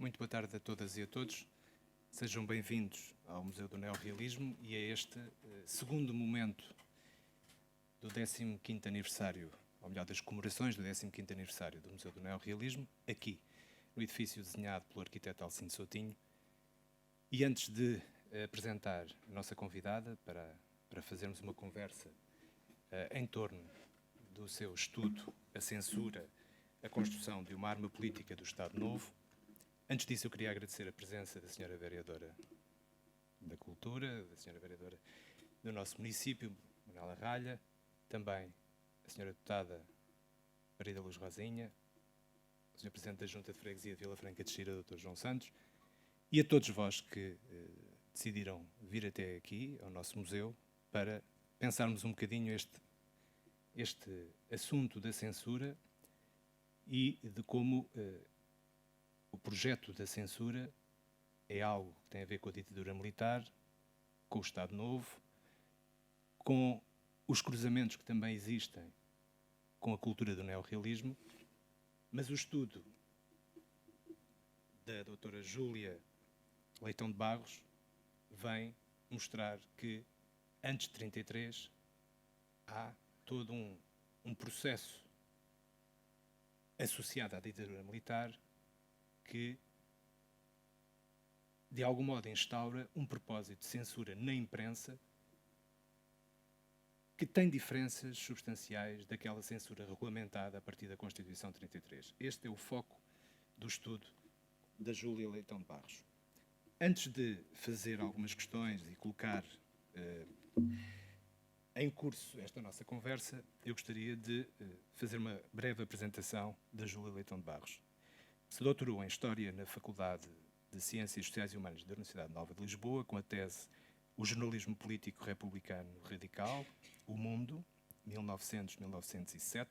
Muito boa tarde a todas e a todos. Sejam bem-vindos ao Museu do Neorrealismo e a este segundo momento do 15º aniversário, ou melhor, das comemorações do 15º aniversário do Museu do Neorrealismo, aqui, no edifício desenhado pelo arquiteto Alcindo Soutinho. E antes de apresentar a nossa convidada para fazermos uma conversa em torno do seu estudo, a censura, a construção de uma arma política do Estado Novo, antes disso eu queria agradecer a presença da Sra. Vereadora da Cultura, da Sra. Vereadora do nosso município, Manuela Ralha, também a Sra. Deputada Maria da Luz Rosinha, o Sr. Presidente da Junta de Freguesia de Vila Franca de Xira, Dr. João Santos, e a todos vós que decidiram vir até aqui, ao nosso museu, para pensarmos um bocadinho este assunto da censura e de como o projeto da censura é algo que tem a ver com a ditadura militar, com o Estado Novo, com os cruzamentos que também existem com a cultura do neorrealismo, mas o estudo da doutora Júlia Leitão de Barros vem mostrar que, antes de 1933, há todo um processo associado à ditadura militar que, de algum modo, instaura um propósito de censura na imprensa que tem diferenças substanciais daquela censura regulamentada a partir da Constituição de 1933. Este é o foco do estudo da Júlia Leitão de Barros. Antes de fazer algumas questões e colocar em curso esta nossa conversa, eu gostaria de fazer uma breve apresentação da Júlia Leitão de Barros. Se doutorou em História na Faculdade de Ciências Sociais e Humanas da Universidade Nova de Lisboa, com a tese O Jornalismo Político Republicano Radical, O Mundo, 1900-1907.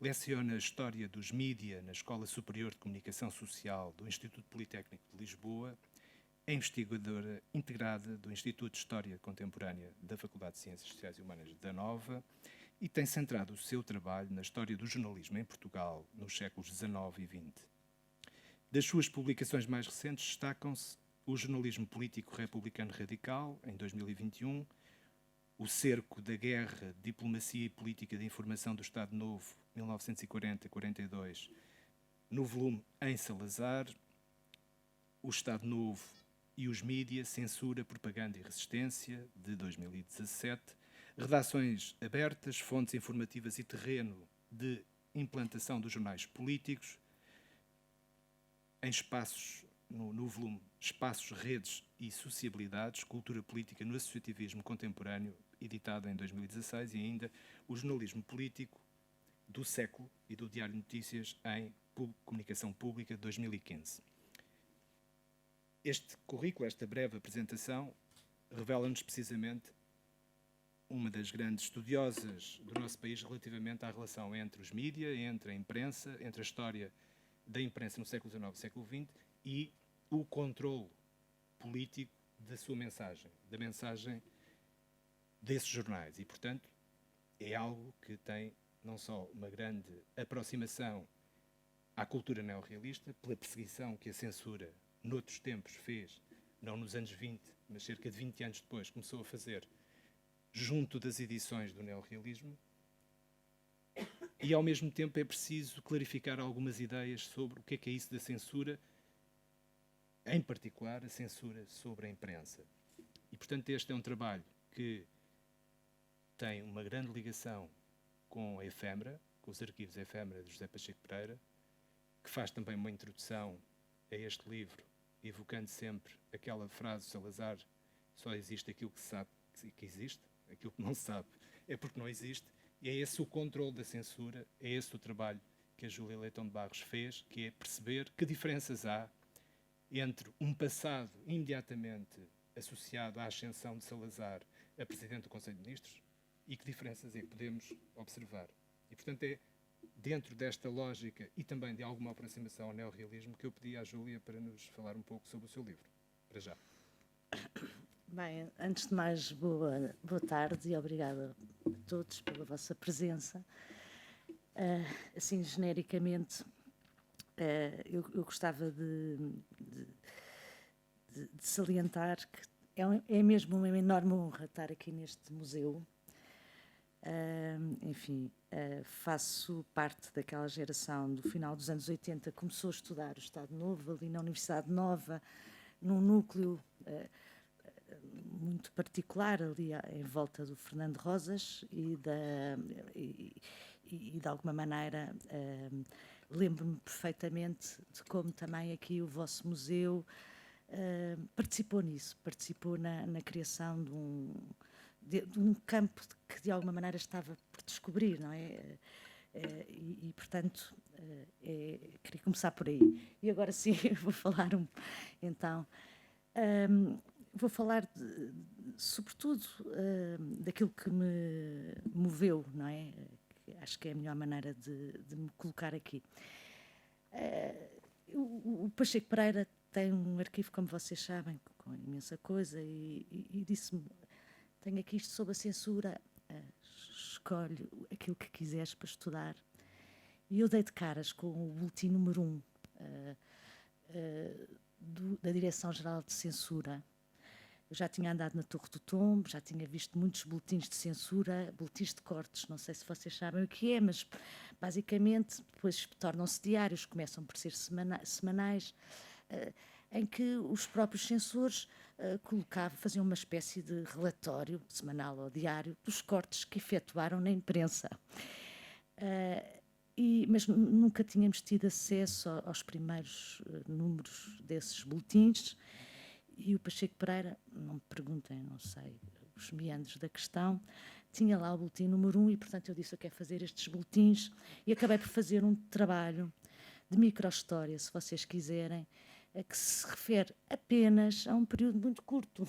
Leciona História dos Mídia na Escola Superior de Comunicação Social do Instituto Politécnico de Lisboa. É investigadora integrada do Instituto de História Contemporânea da Faculdade de Ciências Sociais e Humanas da Nova e tem centrado o seu trabalho na história do jornalismo em Portugal nos séculos XIX e XX. Das suas publicações mais recentes destacam-se O Jornalismo Político Republicano Radical, em 2021, O Cerco da Guerra, Diplomacia e Política de Informação do Estado Novo, 1940-42, no volume Em Salazar, O Estado Novo e os Mídia, Censura, Propaganda e Resistência, de 2017, Redações Abertas, Fontes Informativas e Terreno de Implantação dos Jornais Políticos, em espaços, no volume Espaços, Redes e Sociabilidades, Cultura Política no Associativismo Contemporâneo, editado em 2016, e ainda O Jornalismo Político do Século e do Diário de Notícias em Comunicação Pública, de 2015. Este currículo, esta breve apresentação, revela-nos precisamente uma das grandes estudiosas do nosso país relativamente à relação entre os mídia, entre a imprensa, entre a história da imprensa no século XIX e século XX e o controle político da sua mensagem, da mensagem desses jornais. E, portanto, é algo que tem não só uma grande aproximação à cultura neorrealista, pela perseguição que a censura, noutros tempos, fez, não nos anos 20, mas cerca de 20 anos depois, começou a fazer junto das edições do neorrealismo. E, ao mesmo tempo, é preciso clarificar algumas ideias sobre o que é isso da censura, em particular a censura sobre a imprensa. E, portanto, este é um trabalho que tem uma grande ligação com a Efêmera, com os arquivos Efêmera de José Pacheco Pereira, que faz também uma introdução a este livro, evocando sempre aquela frase de Salazar: só existe aquilo que se sabe que existe, aquilo que não se sabe é porque não existe. E é esse o controle da censura, é esse o trabalho que a Júlia Leitão de Barros fez, que é perceber que diferenças há entre um passado imediatamente associado à ascensão de Salazar a Presidente do Conselho de Ministros e que diferenças é que podemos observar. E, portanto, é dentro desta lógica e também de alguma aproximação ao neorrealismo que eu pedi à Júlia para nos falar um pouco sobre o seu livro. Para já. Bem, antes de mais, boa tarde e obrigada a todos pela vossa presença. Assim, genericamente, eu gostava de salientar que é mesmo uma enorme honra estar aqui neste museu. Enfim, faço parte daquela geração do final dos anos 80 que começou a estudar o Estado Novo, ali na Universidade Nova, num núcleo muito particular, ali em volta do Fernando Rosas, e de alguma maneira lembro-me perfeitamente de como também aqui o vosso museu participou nisso, participou na criação de um campo que de alguma maneira estava por descobrir, não é? Portanto, queria começar por aí. E agora sim, vou falar então, vou falar sobretudo daquilo que me moveu, não é? Acho que é a melhor maneira de me colocar aqui. O Pacheco Pereira tem um arquivo, como vocês sabem, com imensa coisa, e disse-me: tenho aqui isto sobre a censura, escolhe aquilo que quiseres para estudar. E eu dei de caras com o boletim número 1 da Direção-Geral de Censura. Eu já tinha andado na Torre do Tombo, já tinha visto muitos boletins de censura, boletins de cortes, não sei se vocês sabem o que é, mas basicamente depois tornam-se diários, começam por ser semanais, em que os próprios censores faziam uma espécie de relatório semanal ou diário dos cortes que efetuaram na imprensa. Mas nunca tínhamos tido acesso aos primeiros números desses boletins, e o Pacheco Pereira, não me perguntem, não sei os meandros da questão, tinha lá o boletim número 1 e, portanto, eu disse: eu quero fazer estes boletins, e acabei por fazer um trabalho de microhistória, se vocês quiserem, que se refere apenas a um período muito curto.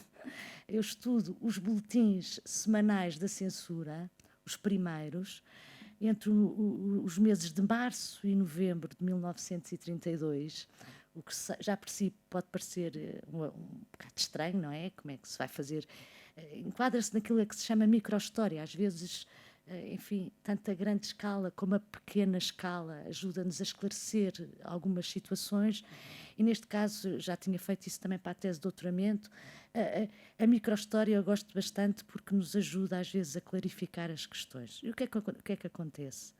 Eu estudo os boletins semanais da censura, os primeiros, entre os meses de março e novembro de 1932, o que já por si pode parecer um bocado estranho, não é? Como é que se vai fazer? Enquadra-se naquilo que se chama microhistória. Às vezes, enfim, tanto a grande escala como a pequena escala ajuda-nos a esclarecer algumas situações, e neste caso já tinha feito isso também para a tese de doutoramento. A microhistória eu gosto bastante porque nos ajuda às vezes a clarificar as questões. E o que é que acontece?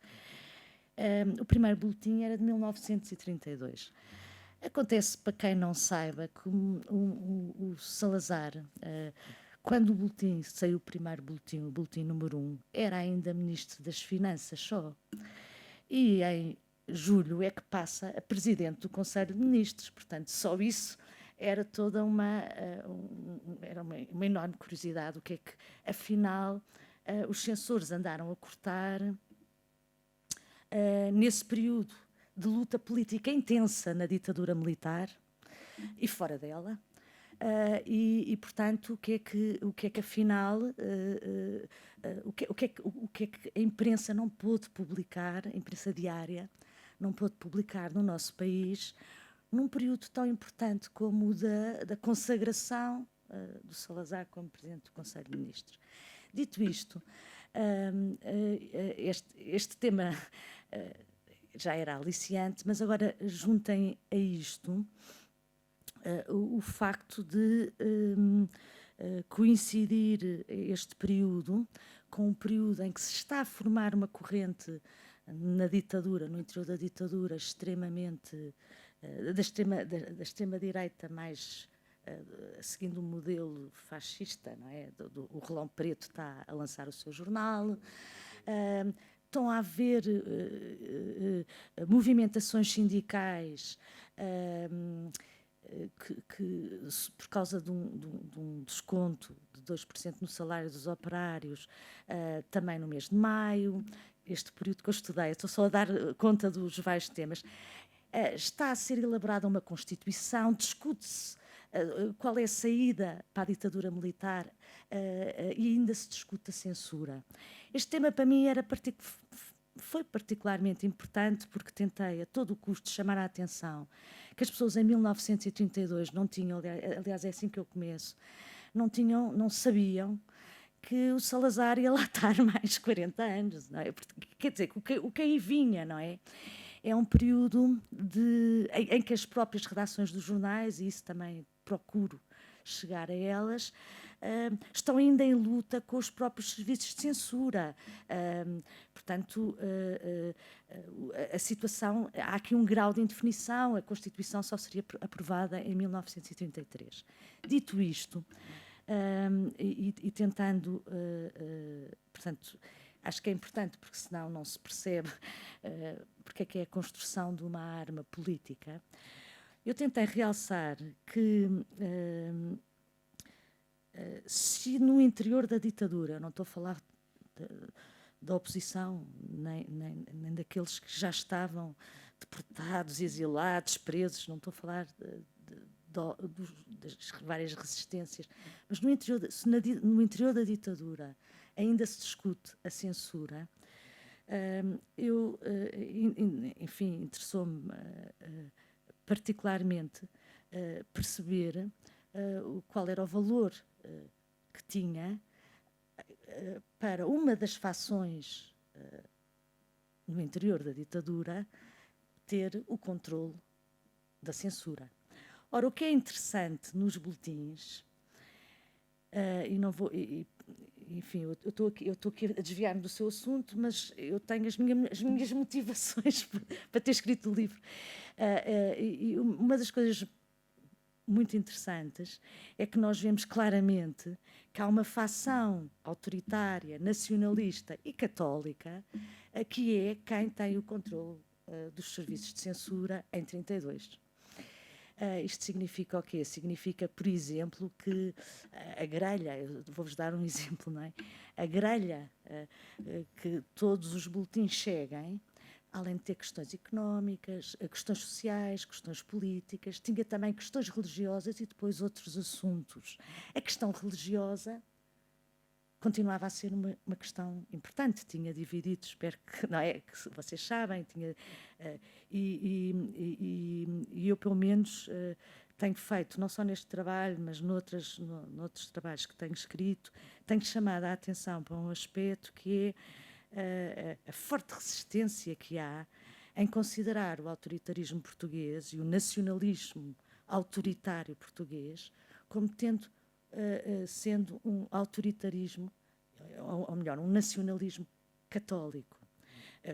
O primeiro boletim era de 1932. Acontece, para quem não saiba, que o Salazar, quando o boletim saiu, o primeiro boletim, o boletim número 1, era ainda Ministro das Finanças só. E em julho é que passa a Presidente do Conselho de Ministros. Portanto, só isso era toda uma enorme curiosidade. O que é que, afinal, os censores andaram a cortar nesse período de luta política intensa na ditadura militar e fora dela, portanto, o que é que afinal, o que é que a imprensa não pôde publicar, a imprensa diária não pôde publicar no nosso país, num período tão importante como o da consagração do Salazar como Presidente do Conselho de Ministros. Dito isto, este tema já era aliciante, mas agora juntem a isto o facto de coincidir este período com um período em que se está a formar uma corrente na ditadura, no interior da ditadura, extremamente da extrema-direita, mais seguindo um modelo fascista, não é? O Relão Preto está a lançar o seu jornal. Estão a haver movimentações sindicais que, por causa de um desconto de 2% no salário dos operários, também no mês de maio, este período que eu estudei, estou só a dar conta dos vários temas, está a ser elaborada uma Constituição, discute-se qual é a saída para a ditadura militar e ainda se discute a censura. Este tema para mim foi particularmente importante porque tentei a todo o custo chamar a atenção que as pessoas em 1932 não tinham, aliás é assim que eu começo, não sabiam que o Salazar ia lá estar mais 40 anos, não é? Quer dizer, o que aí vinha, não é? é um período em que as próprias redações dos jornais, e isso também procuro chegar a elas, estão ainda em luta com os próprios serviços de censura. Portanto, a situação, há aqui um grau de indefinição, a Constituição só seria aprovada em 1933. Dito isto, e tentando, portanto, acho que é importante, porque senão não se percebe porque é a construção de uma arma política. Eu tentei realçar que se no interior da ditadura, não estou a falar da oposição, nem daqueles que já estavam deportados, exilados, presos, não estou a falar das várias resistências, mas se no interior da ditadura ainda se discute a censura, enfim, interessou-me particularmente perceber qual era o valor que tinha para uma das fações no interior da ditadura ter o controle da censura. Ora, o que é interessante nos boletins, e não vou... enfim, eu estou aqui a desviar-me do seu assunto, mas eu tenho as minhas motivações para ter escrito o livro. E uma das coisas muito interessantes é que nós vemos claramente que há uma facção autoritária, nacionalista e católica que é quem tem o controle dos serviços de censura em 32. Isto significa o quê? Significa, por exemplo, que a grelha, vou-vos dar um exemplo, não é? A grelha que todos os boletins cheguem, além de ter questões económicas, questões sociais, questões políticas, tinha também questões religiosas e depois outros assuntos. A questão religiosa continuava a ser uma questão importante, tinha dividido, espero que, não é, que vocês sabem, tinha, e eu, pelo menos, tenho feito, não só neste trabalho, mas noutros trabalhos que tenho escrito, tenho chamado a atenção para um aspecto que é a forte resistência que há em considerar o autoritarismo português e o nacionalismo autoritário português como tendo sendo um autoritarismo, ou melhor, um nacionalismo católico,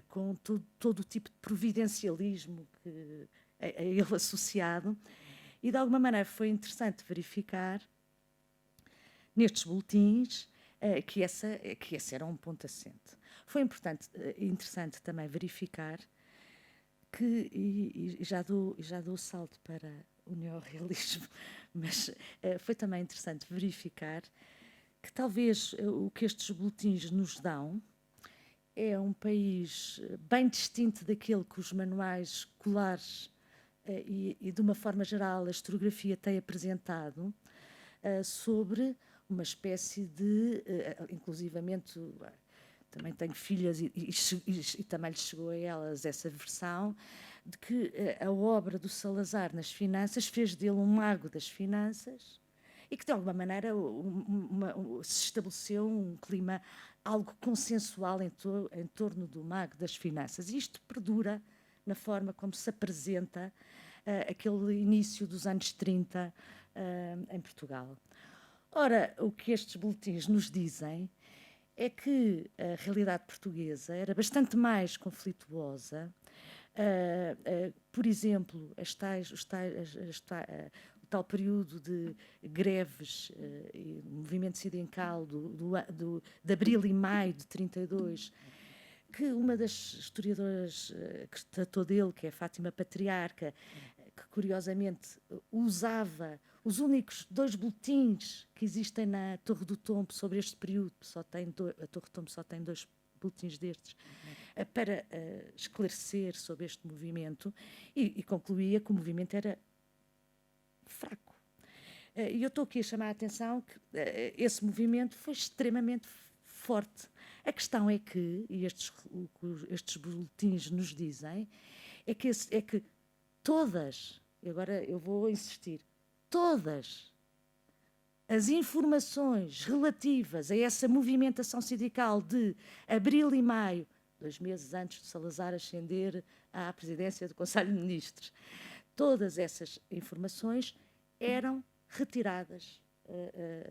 com todo o tipo de providencialismo a ele associado, e de alguma maneira foi interessante verificar nestes boletins que esse era um ponto assente. Foi interessante também verificar que, e já dou o salto para o neorrealismo, mas foi também interessante verificar que talvez o que estes boletins nos dão é um país bem distinto daquele que os manuais escolares e de uma forma geral, a historiografia tem apresentado sobre uma espécie de, inclusivamente, também tenho filhas e também lhes chegou a elas essa versão, de que a obra do Salazar nas finanças fez dele um mago das finanças e que, de alguma maneira, se estabeleceu um clima algo consensual em torno do mago das finanças. E isto perdura na forma como se apresenta aquele início dos anos 30 em Portugal. Ora, o que estes boletins nos dizem é que a realidade portuguesa era bastante mais conflituosa. Por exemplo, o tal período de greves e movimento sindical de abril e maio de 32, que uma das historiadoras que tratou dele, que é a Fátima Patriarca, que curiosamente usava os únicos 2 boletins que existem na Torre do Tombo sobre este período, a Torre do Tombo só tem 2 boletins destes, para esclarecer sobre este movimento e concluía que o movimento era fraco. E eu estou aqui a chamar a atenção que esse movimento foi extremamente forte. A questão é que, e estes boletins nos dizem, é que todas, e agora eu vou insistir, todas as informações relativas a essa movimentação sindical de abril e maio 2 meses antes de Salazar ascender à presidência do Conselho de Ministros. Todas essas informações eram retiradas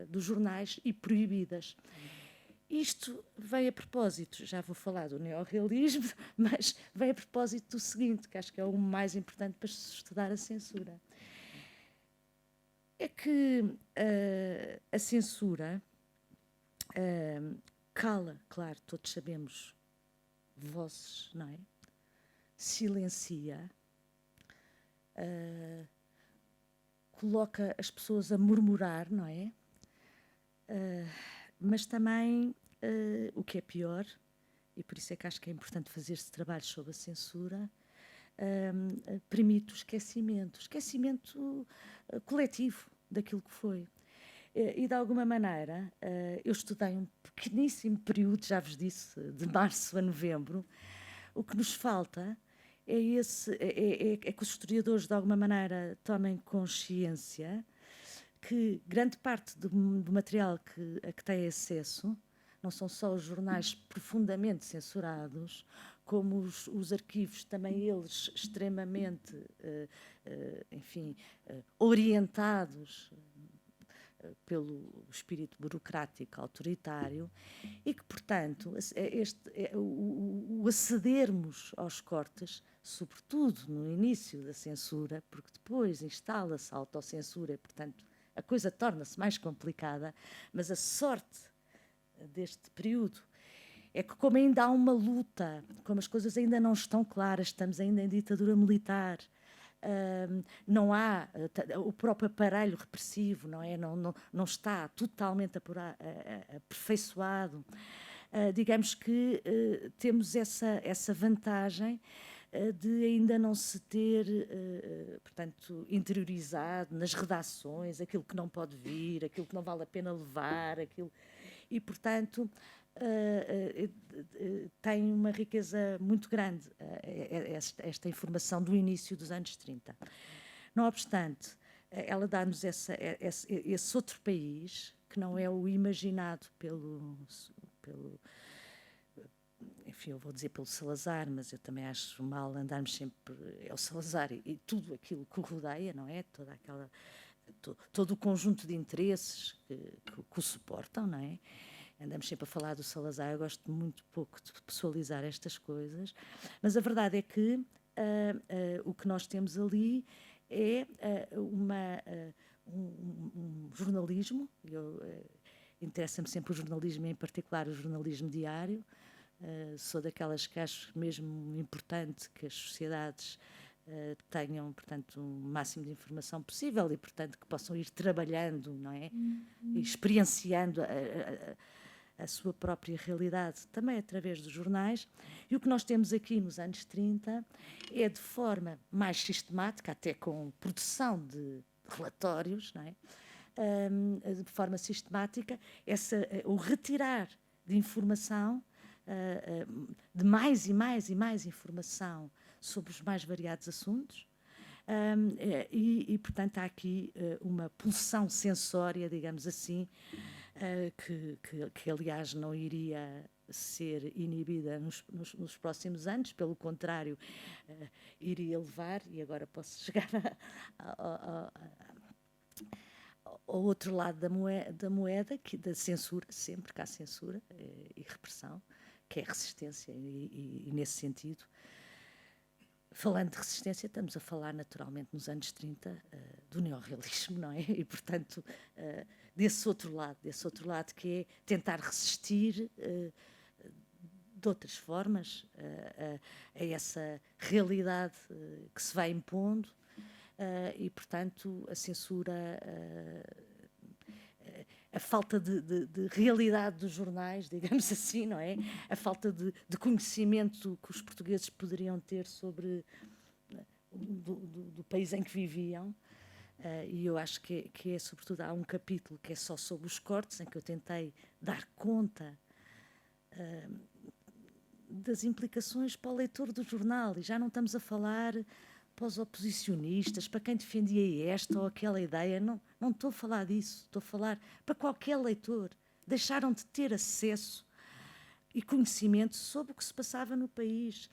dos jornais e proibidas. Isto vem a propósito, já vou falar do neorrealismo, mas vem a propósito do seguinte, que acho que é o mais importante para se estudar a censura. É que a censura cala, claro, todos sabemos, vozes, não é? Silencia, coloca as pessoas a murmurar, não é? Mas também, o que é pior, e por isso é que acho que é importante fazer-se trabalho sobre a censura, permite o esquecimento coletivo daquilo que foi. E, de alguma maneira, eu estudei um pequeníssimo período, já vos disse, de março a novembro. O que nos falta é que os historiadores, de alguma maneira, tomem consciência que grande parte do material a que têm acesso não são só os jornais profundamente censurados, como os arquivos, também eles extremamente, orientados pelo espírito burocrático autoritário, e que, portanto, o acedermos aos cortes, sobretudo no início da censura, porque depois instala-se a autocensura e, portanto, a coisa torna-se mais complicada, mas a sorte deste período é que, como ainda há uma luta, como as coisas ainda não estão claras, estamos ainda em ditadura militar, não há o próprio aparelho repressivo, não é? Não está totalmente aperfeiçoado. Digamos que temos essa vantagem de ainda não se ter, portanto, interiorizado nas redações aquilo que não pode vir, aquilo que não vale a pena levar, e, portanto, tem uma riqueza muito grande esta informação do início dos anos 30. Não obstante, ela dá-nos esse outro país, que não é o imaginado enfim, eu vou dizer pelo Salazar, mas eu também acho mal andarmos sempre... É o Salazar e tudo aquilo que o rodeia, não é? Todo o conjunto de interesses que o suportam, não é? Andamos sempre a falar do Salazar, eu gosto muito pouco de pessoalizar estas coisas, mas a verdade é que o que nós temos ali é um jornalismo, interessa-me sempre o jornalismo, em particular o jornalismo diário. Sou daquelas que acho mesmo importante que as sociedades tenham, portanto, o máximo de informação possível e, portanto, que possam ir trabalhando, não é? E experienciando a sua própria realidade, também através dos jornais. E o que nós temos aqui nos anos 30 é, de forma mais sistemática, até com produção de relatórios, não é? De forma sistemática, o retirar de informação, de mais e mais e mais informação sobre os mais variados assuntos, portanto, há aqui uma pulsão sensória, digamos assim, que aliás não iria ser inibida nos próximos anos, pelo contrário, iria levar, e agora posso chegar ao outro lado da moeda, da censura, sempre que há censura e repressão, que é resistência, e nesse sentido, falando de resistência, estamos a falar naturalmente nos anos 30 do neorrealismo, não é? E, portanto, desse outro lado que é tentar resistir de outras formas a essa realidade que se vai impondo, e, portanto, a censura, a falta de realidade dos jornais, digamos assim, não é? A falta de conhecimento que os portugueses poderiam ter sobre do país em que viviam. E eu acho que é, sobretudo, há um capítulo que é só sobre os cortes, em que eu tentei dar conta das implicações para o leitor do jornal, e já não estamos a falar para os oposicionistas, para quem defendia esta ou aquela ideia, não estou a falar disso, estou a falar para qualquer leitor. Deixaram de ter acesso e conhecimento sobre o que se passava no país.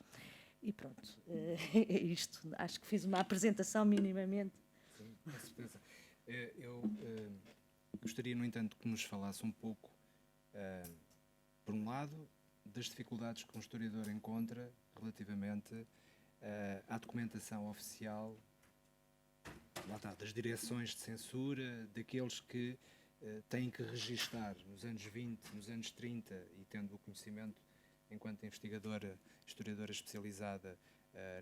E pronto, é isto. Acho que fiz uma apresentação minimamente. Sim, com certeza. Eu gostaria, no entanto, que nos falasse um pouco, por um lado, das dificuldades que um historiador encontra relativamente à documentação oficial, lá está, das direções de censura, daqueles que têm que registar nos anos 20, nos anos 30, e tendo o conhecimento enquanto investigadora, historiadora especializada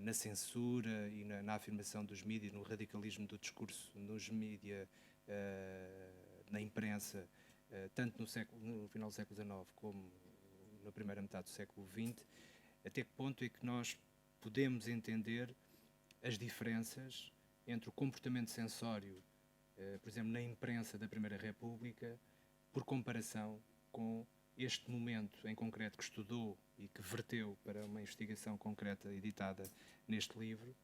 na censura e na afirmação dos mídias, no radicalismo do discurso nos mídias, na imprensa, tanto no final do século XIX como na primeira metade do século XX, até que ponto é que nós podemos entender as diferenças entre o comportamento censório, por exemplo, na imprensa da Primeira República, por comparação com este momento em concreto que estudou e que verteu para uma investigação concreta editada neste livro,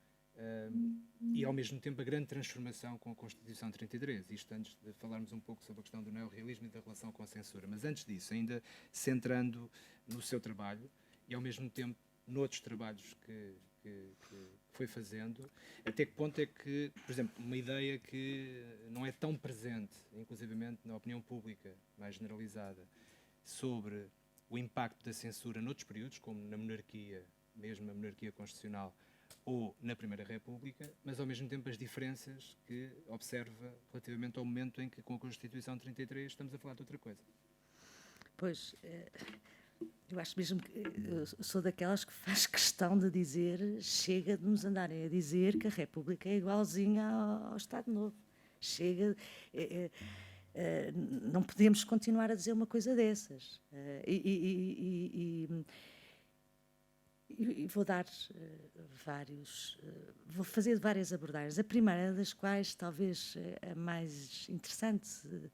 e ao mesmo tempo a grande transformação com a Constituição de 33. Isto antes de falarmos um pouco sobre a questão do neorrealismo e da relação com a censura. Mas antes disso, ainda centrando no seu trabalho e ao mesmo tempo noutros trabalhos que foi fazendo, até que ponto é que, por exemplo, uma ideia que não é tão presente, inclusivamente na opinião pública mais generalizada, sobre o impacto da censura noutros períodos, como na monarquia, mesmo a monarquia constitucional, ou na Primeira República, mas ao mesmo tempo as diferenças que observa relativamente ao momento em que, com a Constituição de 33, estamos a falar de outra coisa. Pois, eu acho mesmo que eu sou daquelas que faz questão de dizer, chega de nos andarem a dizer que a República é igualzinha ao Estado Novo. Chega... não podemos continuar a dizer uma coisa dessas. E vou dar vou fazer várias abordagens. A primeira das quais, talvez a mais interessante,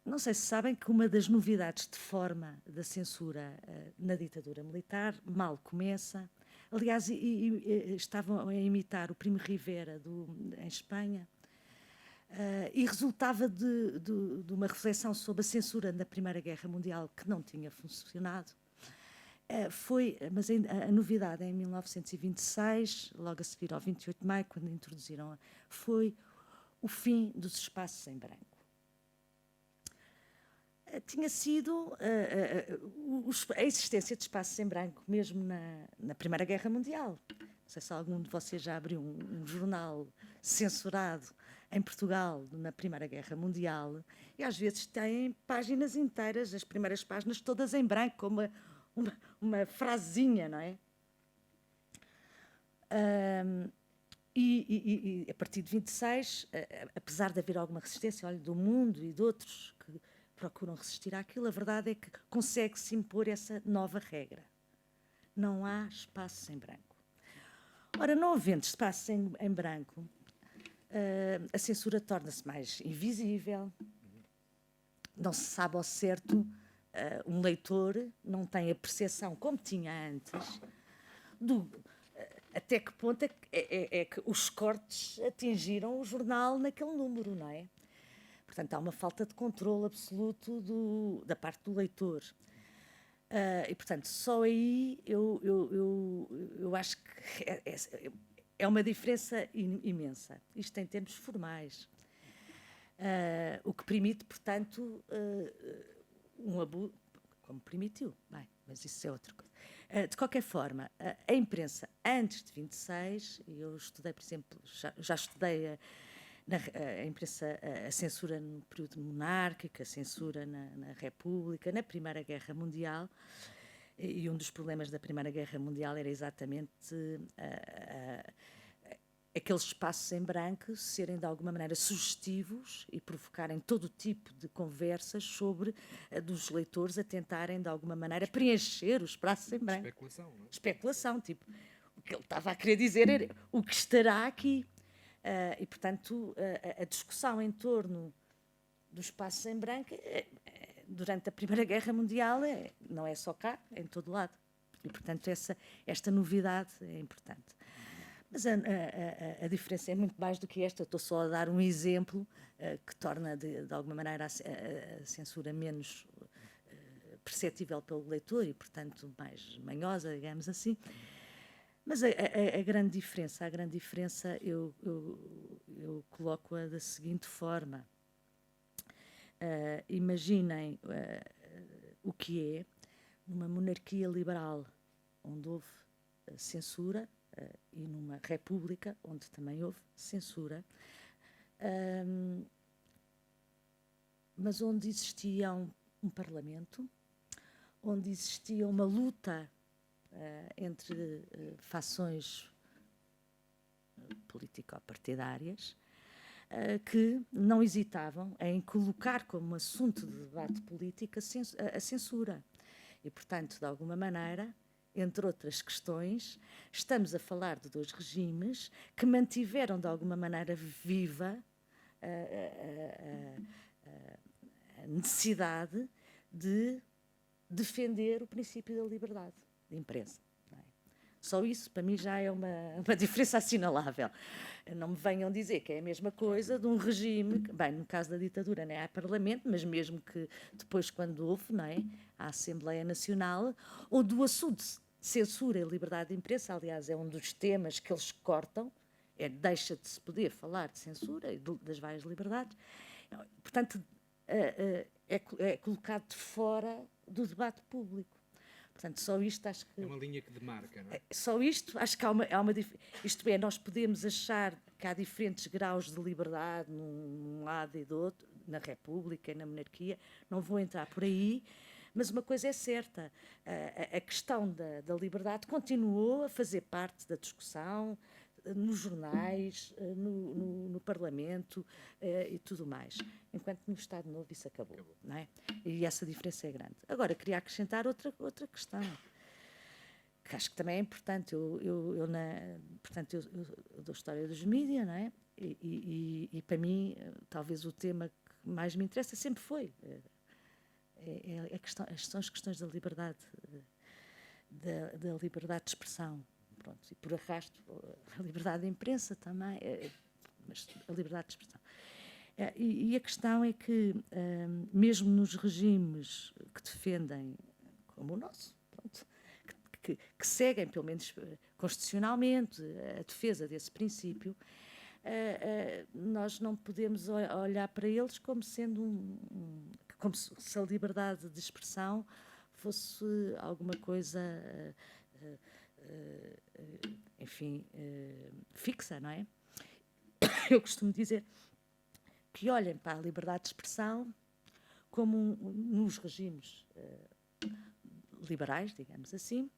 não sei se sabem que uma das novidades de forma da censura na ditadura militar mal começa. Aliás, estavam a imitar o Primo Rivera em Espanha, e resultava de uma reflexão sobre a censura na Primeira Guerra Mundial que não tinha funcionado. Mas a novidade em 1926, logo a seguir ao 28 de maio, quando introduziram, foi o fim dos espaços em branco. Tinha sido a existência de espaços em branco mesmo na Primeira Guerra Mundial. Não sei se algum de vocês já abriu um jornal censurado em Portugal na Primeira Guerra Mundial, e às vezes tem páginas inteiras, as primeiras páginas todas em branco, como uma frasezinha, não é? E a partir de 26, apesar de haver alguma resistência, olha, do mundo e de outros que procuram resistir àquilo, a verdade é que consegue-se impor essa nova regra. Não há espaços em branco. Ora, não havendo espaços em branco, a censura torna-se mais invisível, não se sabe ao certo, um leitor não tem a percepção, como tinha antes, até que ponto é que os cortes atingiram o jornal naquele número, não é? Portanto, há uma falta de controle absoluto da parte do leitor. E, portanto, só aí eu acho que é uma diferença imensa. Isto em termos formais. O que permite, portanto, um abuso, como permitiu, bem, mas isso é outra coisa. De qualquer forma, a imprensa antes de 26, eu estudei, por exemplo, já estudei a imprensa, a censura no período monárquico, a censura na República, na Primeira Guerra Mundial, e um dos problemas da Primeira Guerra Mundial era exatamente aqueles espaços em branco serem de alguma maneira sugestivos e provocarem todo tipo de conversas sobre dos leitores a tentarem de alguma maneira preencher os espaços em branco. Especulação, não é? Especulação, tipo, o que ele estava a querer dizer era o que estará aqui. E, portanto, a discussão em torno dos espaços em branco durante a Primeira Guerra Mundial não é só cá, é em todo lado. E, portanto, esta novidade é importante. Mas a diferença é muito mais do que esta. Eu estou só a dar um exemplo que torna, de alguma maneira, a censura menos perceptível pelo leitor e, portanto, mais manhosa, digamos assim. Mas a grande diferença eu coloco-a da seguinte forma. Imaginem o que é numa monarquia liberal, onde houve censura, e numa república, onde também houve censura, mas onde existia um parlamento, onde existia uma luta entre fações político-partidárias, que não hesitavam em colocar como assunto de debate político a censura. E, portanto, de alguma maneira, entre outras questões, estamos a falar de dois regimes que mantiveram, de alguma maneira, viva a necessidade de defender o princípio da liberdade de imprensa. Não é? Só isso, para mim, já é uma diferença assinalável. Não me venham dizer que é a mesma coisa de um regime, bem, no caso da ditadura não há parlamento, mas mesmo que depois, quando houve, não é, a Assembleia Nacional, onde o assunto de censura e liberdade de imprensa, aliás, é um dos temas que eles cortam, deixa de se poder falar de censura e das várias liberdades. Portanto, é colocado de fora do debate público. Portanto, só isto acho que... É uma linha que demarca, não é? Só isto, acho que há uma isto é, nós podemos achar que há diferentes graus de liberdade num lado e do outro, na República e na monarquia, não vou entrar por aí, mas uma coisa é certa, a questão da liberdade continuou a fazer parte da discussão, nos jornais, no Parlamento e tudo mais. Enquanto no Estado Novo isso acabou. Não é? E essa diferença é grande. Agora, queria acrescentar outra questão, que acho que também é importante. Eu dou História dos Mídia, não é? E para mim, talvez o tema que mais me interessa sempre foi são as questões da liberdade, da liberdade de expressão. Pronto, e por arrasto, a liberdade de imprensa também, mas a liberdade de expressão. E a questão é que, mesmo nos regimes que defendem, como o nosso, pronto, que seguem, pelo menos constitucionalmente, a defesa desse princípio, nós não podemos olhar para eles como sendo como se a liberdade de expressão fosse alguma coisa... enfim, fixa, não é? Eu costumo dizer que olhem para a liberdade de expressão como nos regimes liberais, digamos assim,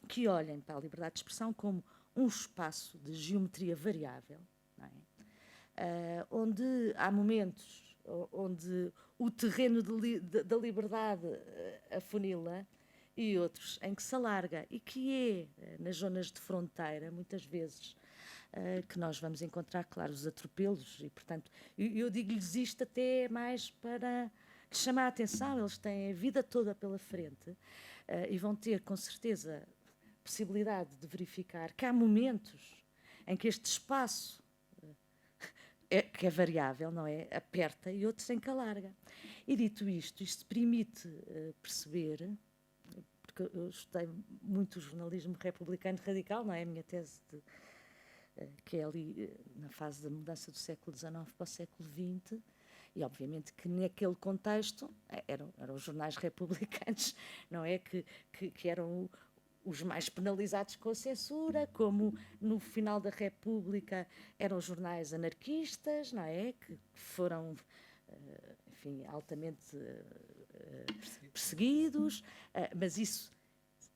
que olhem para a liberdade de expressão como um espaço de geometria variável, não é? Onde há momentos onde o terreno da liberdade afunila, e outros em que se alarga, e que é nas zonas de fronteira, muitas vezes, que nós vamos encontrar, claro, os atropelos, e, portanto, eu digo-lhes isto até mais para lhes chamar a atenção. Eles têm a vida toda pela frente e vão ter, com certeza, possibilidade de verificar que há momentos em que este espaço, que é variável, não é? Aperta, e outros em que alarga. E dito isto permite perceber... porque eu estudei muito o jornalismo republicano radical, não é? A minha tese, que é ali na fase da mudança do século XIX para o século XX, e obviamente que naquele contexto eram os jornais republicanos, não é? Que eram os mais penalizados com a censura, como no final da República eram os jornais anarquistas, não é? Que foram... enfim, altamente perseguidos, mas isso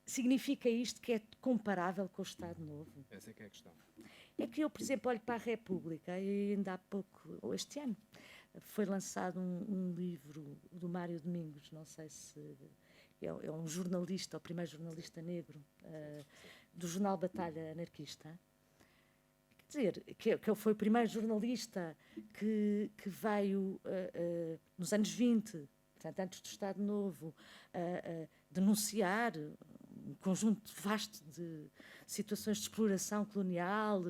significa isto que é comparável com o Estado Novo? Essa é que é a questão. É que eu, por exemplo, olho para a República e ainda há pouco, ou este ano, foi lançado um livro do Mário Domingos, não sei se é um jornalista, o primeiro jornalista negro do jornal Batalha Anarquista. Quer dizer, que ele foi o primeiro jornalista que veio nos anos 20, portanto, antes do Estado Novo, denunciar um conjunto vasto de situações de exploração colonial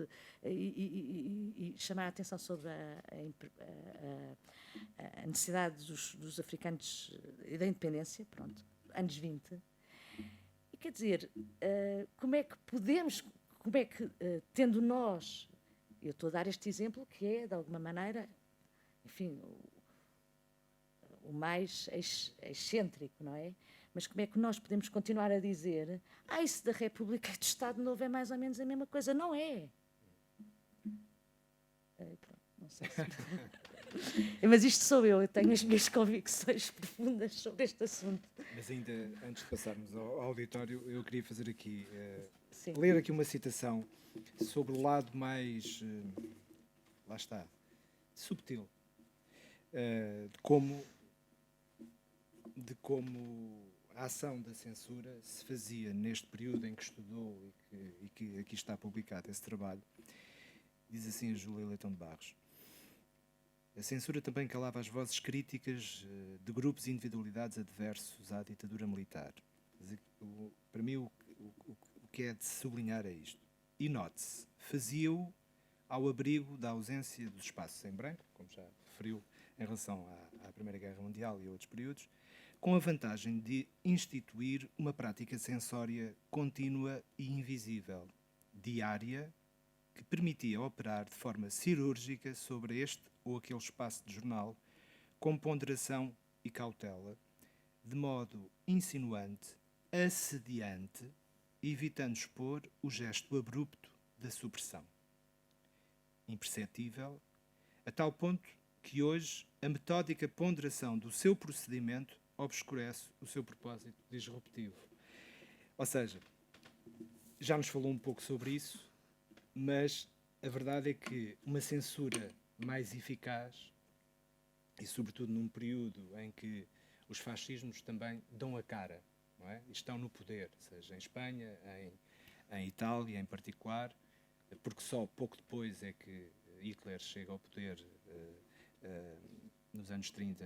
e chamar a atenção sobre a necessidade dos africanos e da independência, pronto. anos 20. E quer dizer, como é que podemos, como é que, tendo nós, eu estou a dar este exemplo que é, de alguma maneira, enfim, o mais excêntrico, não é? Mas como é que nós podemos continuar a dizer isso da República e do Estado Novo é mais ou menos a mesma coisa? Não é. Pronto, não sei se... Mas isto sou eu tenho as minhas convicções profundas sobre este assunto. Mas ainda, antes de passarmos ao auditório, eu queria fazer aqui, Sim. ler aqui uma citação sobre o lado mais, lá está, subtil, de como a ação da censura se fazia neste período em que estudou e que aqui está publicado esse trabalho. Diz assim a Júlia Leitão de Barros: a censura também calava as vozes críticas de grupos e individualidades adversos à ditadura militar. Para mim, o que é de sublinhar é isto. E note-se, fazia-o ao abrigo da ausência dos espaços em branco, como já referiu em relação à Primeira Guerra Mundial e a outros períodos, com a vantagem de instituir uma prática censória contínua e invisível, diária, que permitia operar de forma cirúrgica sobre este ou aquele espaço de jornal, com ponderação e cautela, de modo insinuante, assediante, evitando expor o gesto abrupto da supressão. Imperceptível, a tal ponto que hoje a metódica ponderação do seu procedimento obscurece o seu propósito disruptivo. Ou seja, já nos falou um pouco sobre isso, mas a verdade é que uma censura mais eficaz, e sobretudo num período em que os fascismos também dão a cara, não é? E estão no poder, seja em Espanha, em Itália em particular, porque só pouco depois é que Hitler chega ao poder, nos anos 30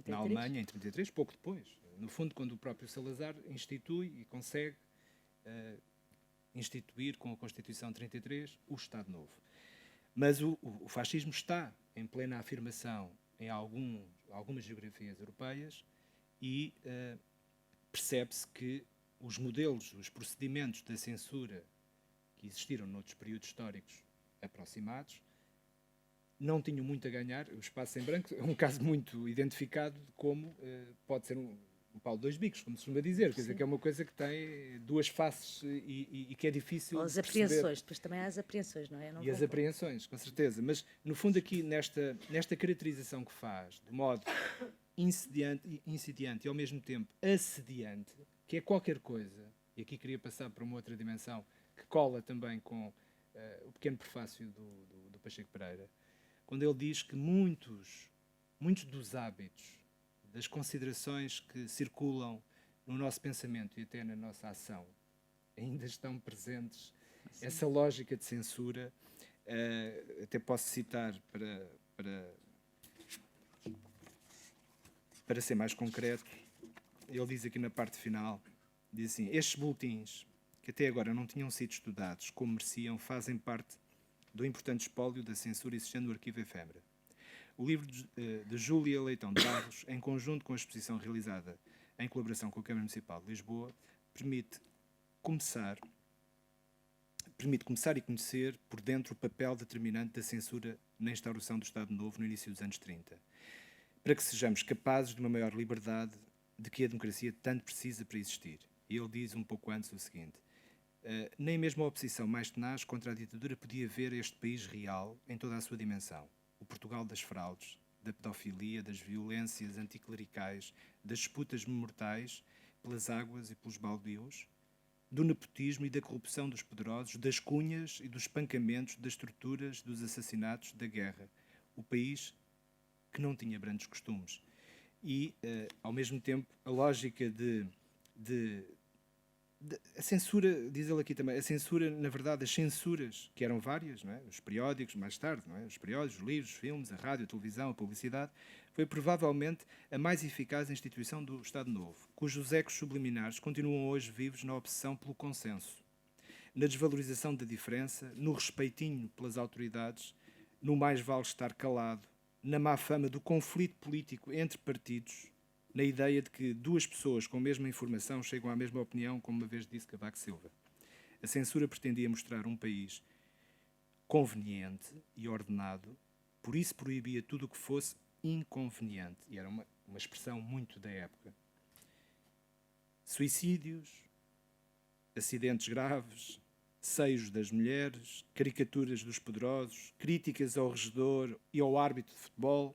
na Alemanha, em 33, pouco depois. No fundo, quando o próprio Salazar institui e consegue instituir com a Constituição de 33 o Estado Novo. Mas o fascismo está em plena afirmação em algumas geografias europeias e percebe-se que os modelos, os procedimentos da censura que existiram noutros períodos históricos aproximados não tinham muito a ganhar. O espaço em branco é um caso muito identificado de como pode ser um pau de dois bicos, como se costuma dizer. Quer dizer, que é uma coisa que tem duas faces e que é difícil as apreensões, depois também há as apreensões, não é? Não e as apreensões, com certeza. Mas, no fundo, aqui nesta caracterização que faz, de modo insidiante e, ao mesmo tempo, assediante, que é qualquer coisa, e aqui queria passar para uma outra dimensão, que cola também com o pequeno prefácio do Pacheco Pereira, quando ele diz que muitos dos hábitos, das considerações que circulam no nosso pensamento e até na nossa ação, ainda estão presentes. Sim. Essa lógica de censura, até posso citar para ser mais concreto, ele diz aqui na parte final, diz assim: estes boletins, que até agora não tinham sido estudados como mereciam, fazem parte do importante espólio da censura existente no arquivo efêmera. O livro de Júlia Leitão de Barros, em conjunto com a exposição realizada em colaboração com a Câmara Municipal de Lisboa, permite começar e conhecer por dentro o papel determinante da censura na instauração do Estado Novo no início dos anos 30, para que sejamos capazes de uma maior liberdade de que a democracia tanto precisa para existir. E ele diz um pouco antes o seguinte: nem mesmo a oposição mais tenaz contra a ditadura podia ver este país real em toda a sua dimensão. O Portugal das fraudes, da pedofilia, das violências anticlericais, das disputas mortais pelas águas e pelos baldios, do nepotismo e da corrupção dos poderosos, das cunhas e dos espancamentos, das torturas, dos assassinatos, da guerra. O país que não tinha brandos costumes. E, ao mesmo tempo, a lógica a censura, diz ele aqui também, a censura, na verdade, as censuras, que eram várias, não é? Os periódicos, mais tarde, não é? Os periódicos, os livros, os filmes, a rádio, a televisão, a publicidade, foi provavelmente a mais eficaz instituição do Estado Novo, cujos ecos subliminares continuam hoje vivos na obsessão pelo consenso, na desvalorização da diferença, no respeitinho pelas autoridades, no mais vale estar calado, na má fama do conflito político entre partidos, na ideia de que duas pessoas com a mesma informação chegam à mesma opinião, como uma vez disse Cavaco Silva. A censura pretendia mostrar um país conveniente e ordenado, por isso proibia tudo o que fosse inconveniente. E era uma expressão muito da época. Suicídios, acidentes graves, seios das mulheres, caricaturas dos poderosos, críticas ao regedor e ao árbitro de futebol,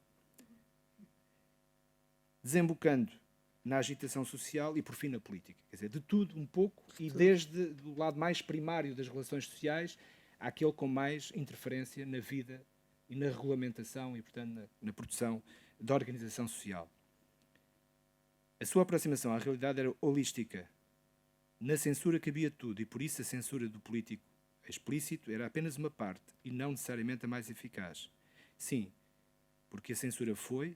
desembocando na agitação social e, por fim, na política. Quer dizer, de tudo um pouco, e desde o lado mais primário das relações sociais àquele com mais interferência na vida e na regulamentação e, portanto, na produção da organização social. A sua aproximação à realidade era holística. Na censura cabia tudo, e por isso a censura do político explícito era apenas uma parte, e não necessariamente a mais eficaz. Sim, porque a censura foi,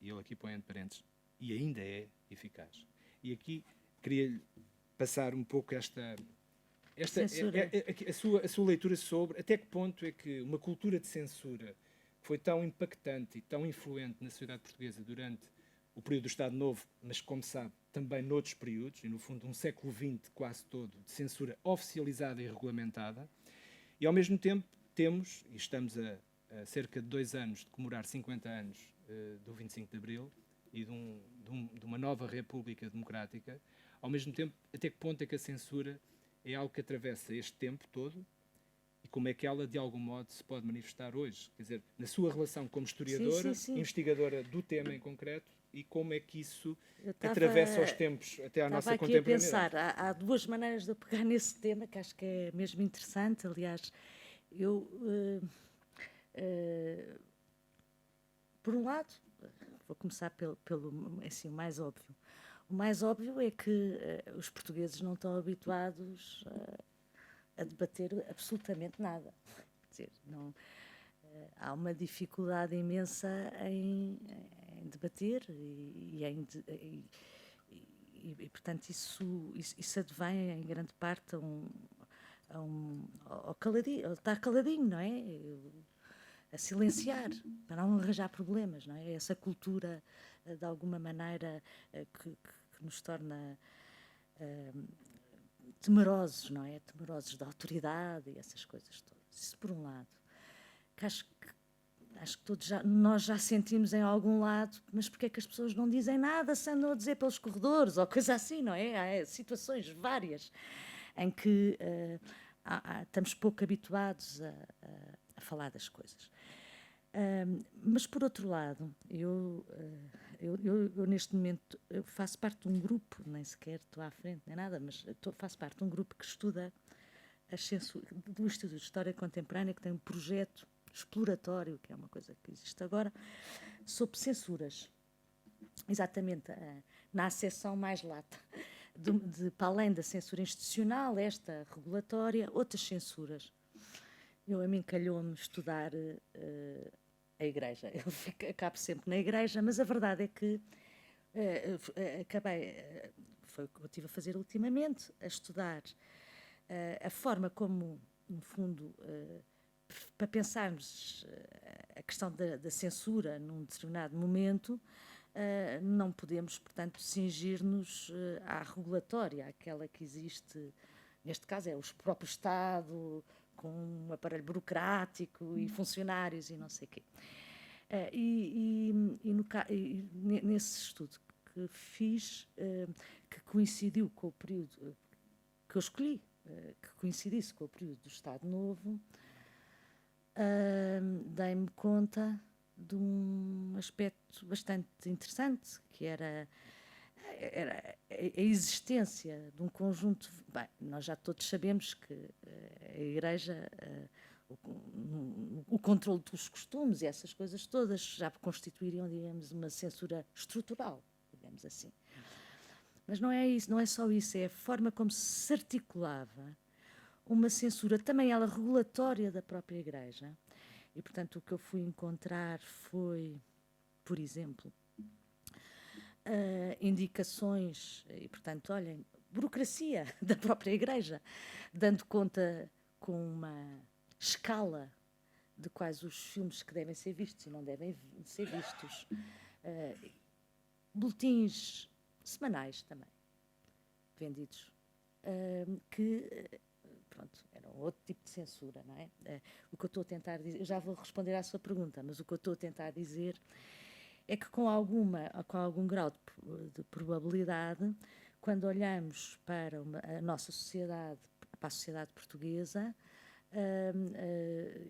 e ele aqui põe entre parênteses, e ainda é eficaz. E aqui queria passar um pouco a sua leitura sobre até que ponto é que uma cultura de censura que foi tão impactante e tão influente na sociedade portuguesa durante o período do Estado Novo, mas, como sabe, também noutros períodos, e no fundo um século XX quase todo, de censura oficializada e regulamentada, e ao mesmo tempo temos, e estamos a cerca de 2 anos de comemorar 50 anos do 25 de Abril e de uma nova República Democrática, ao mesmo tempo, até que ponto é que a censura é algo que atravessa este tempo todo e como é que ela, de algum modo, se pode manifestar hoje? Quer dizer, na sua relação como historiadora, investigadora do tema em concreto, e como é que isso atravessa os tempos até à nossa contemporaneidade? Estava aqui a pensar, há duas maneiras de eu pegar nesse tema, que acho que é mesmo interessante. Aliás, por um lado, vou começar pelo assim, o mais óbvio. O mais óbvio é que os portugueses não estão habituados a debater absolutamente nada. Quer dizer, há uma dificuldade imensa em debater e portanto, isso advém em grande parte ao caladinho, estar caladinho, não é? A silenciar, para não arranjar problemas, não é? Essa cultura, de alguma maneira, que nos torna temerosos, não é? Temerosos da autoridade e essas coisas todas. Isso por um lado. Que acho que nós já sentimos em algum lado, mas porque é que as pessoas não dizem nada se andam a dizer pelos corredores ou coisa assim, não é? Há situações várias em que estamos pouco habituados a falar das coisas. Mas, por outro lado, eu neste momento faço parte de um grupo, nem sequer estou à frente nem nada, mas faço parte de um grupo que estuda do Instituto de História Contemporânea, que tem um projeto exploratório, que é uma coisa que existe agora, sobre censuras. Exatamente na acessão mais lata. Para além da censura institucional, esta regulatória, outras censuras. A mim calhou-me estudar a Igreja. Eu acabo sempre na Igreja, mas a verdade é que foi o que eu estive a fazer ultimamente, a estudar a forma como, no fundo, para pensarmos a questão da censura num determinado momento, não podemos, portanto, cingir-nos à regulatória, àquela que existe, neste caso é o próprio Estado, com um aparelho burocrático e funcionários e não sei o quê. Nesse estudo que fiz, que coincidiu com o período que eu escolhi, que coincidisse com o período do Estado Novo, dei-me conta de um aspecto bastante interessante, que era a existência de um conjunto. Bem, nós já todos sabemos que a Igreja, o controle dos costumes e essas coisas todas já constituiriam, digamos, uma censura estrutural, digamos assim. Mas não é isso, não é só isso, é a forma como se articulava uma censura, também ela regulatória da própria Igreja. E, portanto, o que eu fui encontrar foi, por exemplo, indicações, e, portanto, olhem, burocracia da própria Igreja, dando conta com uma escala de quais os filmes que devem ser vistos e não devem ser vistos. boletins semanais também, vendidos, pronto, era um outro tipo de censura, não é? O que eu estou a tentar dizer, eu já vou responder à sua pergunta, mas o que eu estou a tentar dizer é que com algum grau de probabilidade, quando olhamos para a nossa sociedade, para a sociedade portuguesa,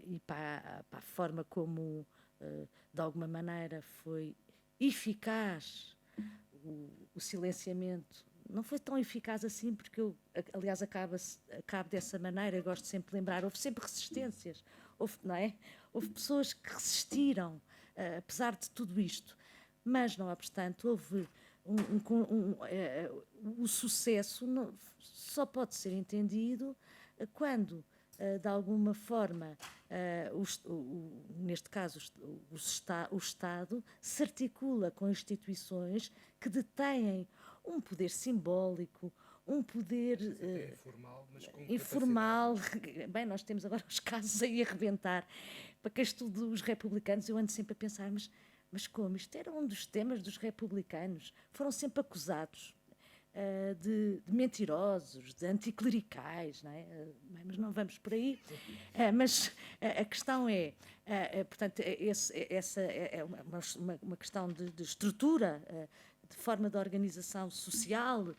e para a forma como, de alguma maneira, foi eficaz o silenciamento. Não foi tão eficaz assim, porque eu, aliás, acabo dessa maneira, eu gosto sempre de lembrar, houve sempre resistências, não é? Houve pessoas que resistiram, apesar de tudo isto, mas, não obstante, houve o sucesso só pode ser entendido quando, de alguma forma, neste caso, o Estado se articula com instituições que detêm um poder simbólico, um poder informal, mas com informal. Bem, nós temos agora os casos aí a arrebentar. Para quem estuda os republicanos, eu ando sempre a pensar, mas como? Isto era um dos temas dos republicanos. Foram sempre acusados de mentirosos, de anticlericais, não é? Mas não vamos por aí. Mas a questão é, portanto, essa é uma questão de estrutura, de forma de organização social,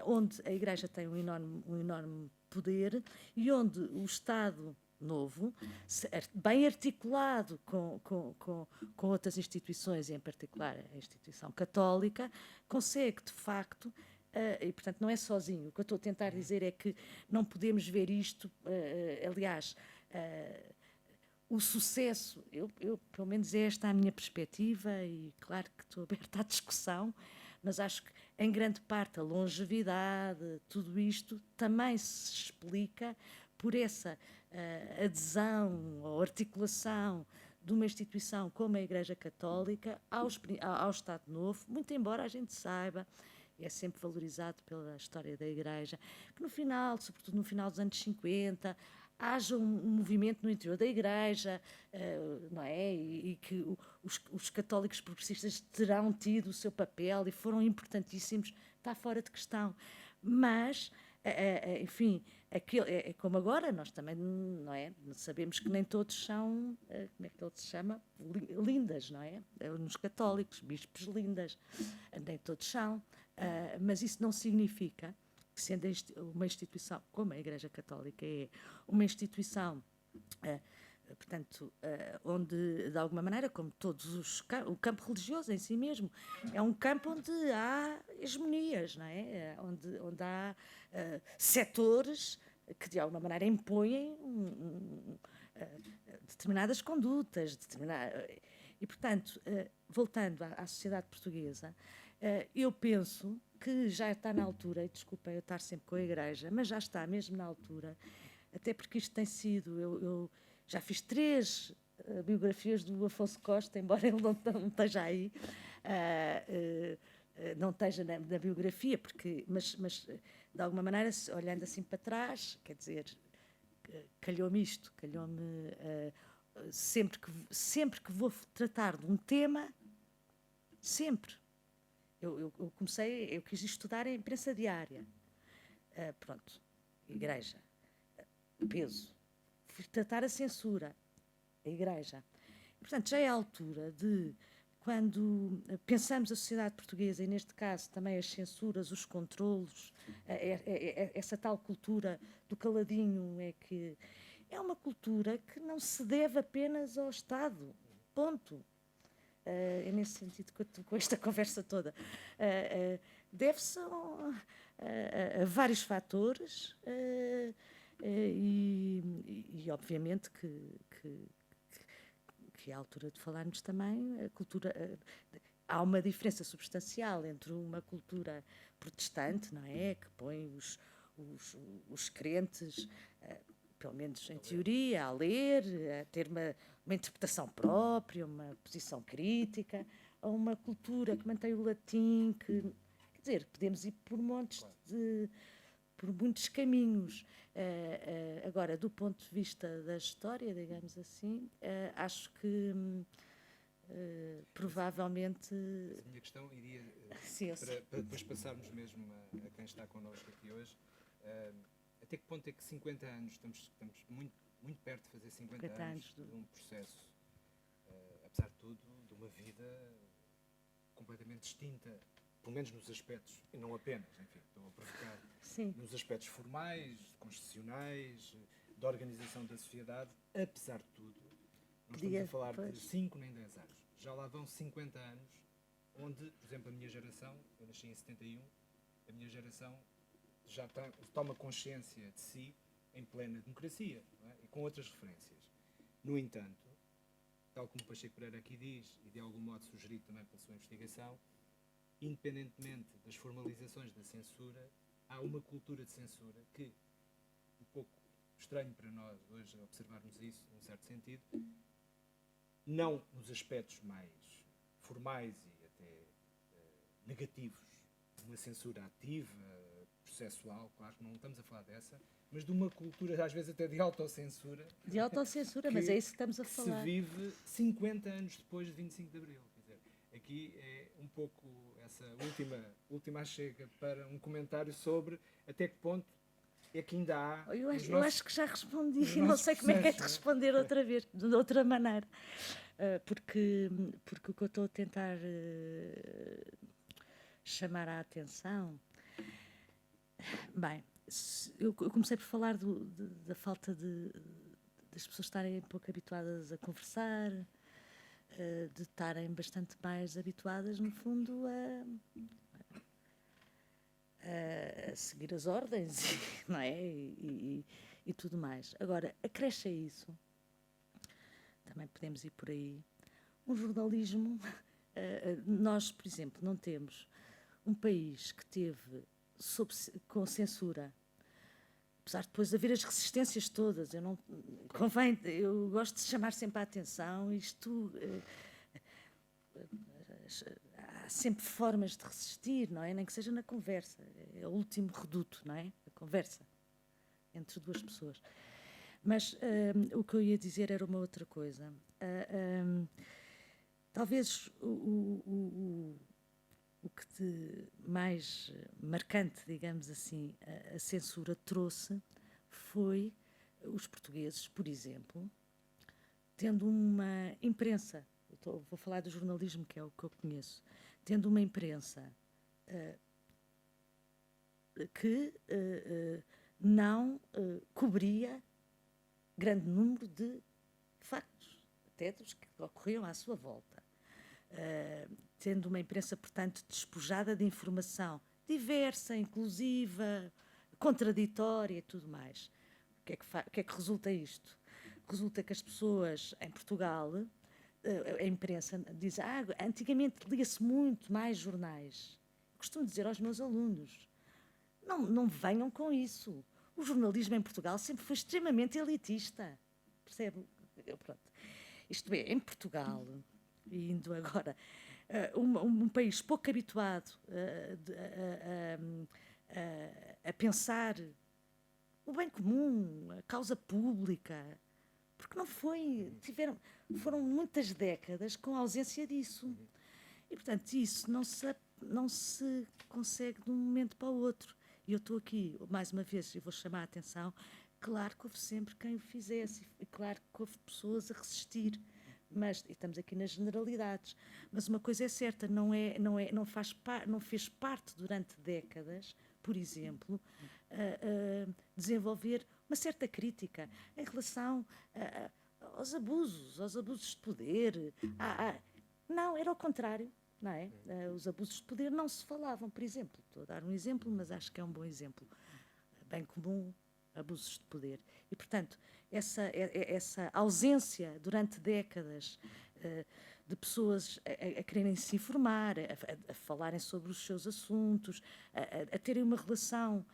onde a Igreja tem um enorme poder e onde o Estado Novo, bem articulado com outras instituições, e em particular a instituição católica, consegue, de facto, e portanto não é sozinho. O que eu estou a tentar dizer é que não podemos ver isto, aliás, o sucesso, eu, pelo menos é esta a minha perspectiva, e claro que estou aberta à discussão, mas acho que em grande parte a longevidade, tudo isto também se explica por essa adesão ou articulação de uma instituição como a Igreja Católica ao Estado Novo, muito embora a gente saiba, é sempre valorizado pela história da Igreja, que no final, sobretudo no final dos anos 50, haja um movimento no interior da Igreja, não é? E que os católicos progressistas terão tido o seu papel e foram importantíssimos, está fora de questão. Mas, enfim, é como agora, nós também, não é? Sabemos que nem todos são, como é que ele se chama? Lindas, não é? Nos católicos, bispos lindas, nem todos são, mas isso não significa que, sendo uma instituição como a Igreja Católica é uma instituição, portanto, onde, de alguma maneira, como todos o campo religioso em si mesmo, é um campo onde há hegemonias, não é? Onde há setores que, de alguma maneira, impõem determinadas condutas, e, portanto, voltando à sociedade portuguesa, eu penso que já está na altura, e desculpem eu estar sempre com a Igreja, mas já está mesmo na altura, até porque isto tem sido, eu já fiz 3 biografias do Afonso Costa, embora ele não esteja aí, não esteja na biografia, mas de alguma maneira, olhando assim para trás, quer dizer, calhou-me sempre que vou tratar de um tema, sempre. Eu quis estudar a imprensa diária. Pronto, Igreja, peso. Fui tratar a censura, a Igreja. Portanto, já é a altura de, quando pensamos a sociedade portuguesa, e neste caso também as censuras, os controlos, essa tal cultura do caladinho, é uma cultura que não se deve apenas ao Estado, ponto. É nesse sentido que eu estou com esta conversa toda. Deve-se a vários fatores e obviamente que é a altura de falarmos também a cultura. Há uma diferença substancial entre uma cultura protestante, não é? Que põe os crentes, pelo menos em teoria, a ler, a ter uma interpretação própria, uma posição crítica, a uma cultura que mantém o latim, quer dizer, podemos ir por por muitos caminhos. Agora, do ponto de vista da história, digamos assim, acho que provavelmente... A minha questão iria, Sim, para depois passarmos mesmo a quem está connosco aqui hoje, até que ponto é que 50 anos, estamos muito, muito perto de fazer 50 anos de um processo, apesar de tudo, de uma vida completamente distinta, pelo menos nos aspectos, e não apenas, enfim, estou a provocar, Sim. nos aspectos formais, constitucionais, da organização da sociedade, apesar de tudo, não estamos a falar de 5 nem 10 anos. Já lá vão 50 anos, onde, por exemplo, a minha geração, eu nasci em 71, a minha geração já toma consciência de si em plena democracia, não é? E com outras referências. No entanto, tal como o Pacheco Pereira aqui diz, e de algum modo sugerido também pela sua investigação, independentemente das formalizações da censura, há uma cultura de censura que, um pouco estranho para nós hoje observarmos isso, num certo sentido, não nos aspectos mais formais e até negativos, de uma censura ativa, processual, claro que não estamos a falar dessa, mas de uma cultura, às vezes até de autocensura. De autocensura, mas é isso que estamos a falar. Se vive 50 anos depois de 25 de Abril. Quer dizer, aqui é um pouco essa última chega para um comentário sobre até que ponto é que ainda há... Eu acho que já respondi, não sei como é que é de responder outra vez, de outra maneira. Porque o que eu estou a tentar chamar a atenção... Bem, eu comecei por falar da falta das pessoas estarem pouco habituadas a conversar, de estarem bastante mais habituadas, no fundo, a seguir as ordens, não é? E tudo mais. Agora, acresce a isso, também podemos ir por aí, um jornalismo... nós, por exemplo, não temos um país que teve com censura, apesar de depois haver as resistências todas, eu gosto de chamar sempre a atenção, há sempre formas de resistir, não é? Nem que seja na conversa, é o último reduto, não é? A conversa entre duas pessoas. Mas o que eu ia dizer era uma outra coisa. Talvez o que de mais marcante, digamos assim, a censura trouxe foi os portugueses, por exemplo, tendo uma imprensa, vou falar do jornalismo, que é o que eu conheço, tendo uma imprensa que não cobria grande número de factos, até dos que ocorriam à sua volta. Tendo uma imprensa, portanto, despojada de informação diversa, inclusiva, contraditória e tudo mais. O que é que resulta isto? Resulta que as pessoas em Portugal, a imprensa diz, antigamente lia-se muito mais jornais. Costumo dizer aos meus alunos, não venham com isso. O jornalismo em Portugal sempre foi extremamente elitista. Percebe? Pronto. Isto é, em Portugal, indo agora, um país pouco habituado a pensar o bem comum, a causa pública, porque foram muitas décadas com a ausência disso. E, portanto, isso não se consegue de um momento para o outro. E eu estou aqui, mais uma vez, e vou chamar a atenção, claro que houve sempre quem o fizesse, e claro que houve pessoas a resistir, mas e estamos aqui nas generalidades. Mas uma coisa é certa, não fez parte durante décadas, por exemplo, desenvolver uma certa crítica em relação aos abusos de poder. Não, era ao contrário. Não é? Os abusos de poder não se falavam, por exemplo. Estou a dar um exemplo, mas acho que é um bom exemplo. Bem comum, abusos de poder. E, portanto, essa ausência durante décadas de pessoas a quererem se informar, a falarem sobre os seus assuntos, a terem uma relação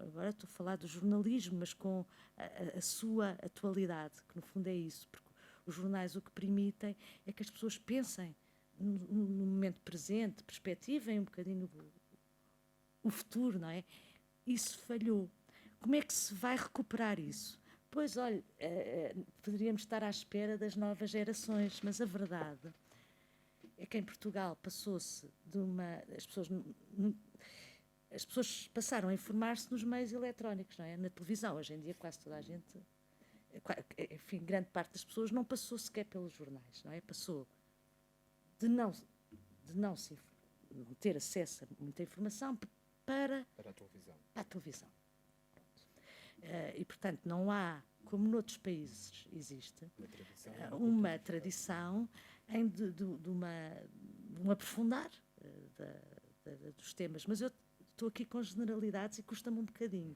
agora estou a falar do jornalismo, mas com a sua atualidade, que no fundo é isso, porque os jornais o que permitem é que as pessoas pensem no momento presente, perspectivem um bocadinho o futuro, não é? Isso falhou. Como é que se vai recuperar isso? Pois, olha, poderíamos estar à espera das novas gerações, mas a verdade é que em Portugal passou-se de uma... As pessoas passaram a informar-se nos meios eletrónicos, não é? Na televisão. Hoje em dia quase toda a gente... Enfim, grande parte das pessoas não passou sequer pelos jornais, não é? Passou de não ter acesso a muita informação para a televisão. E, portanto, não há, como noutros países existe, uma tradição de um aprofundar dos temas. Mas eu estou aqui com generalidades e custa-me um bocadinho,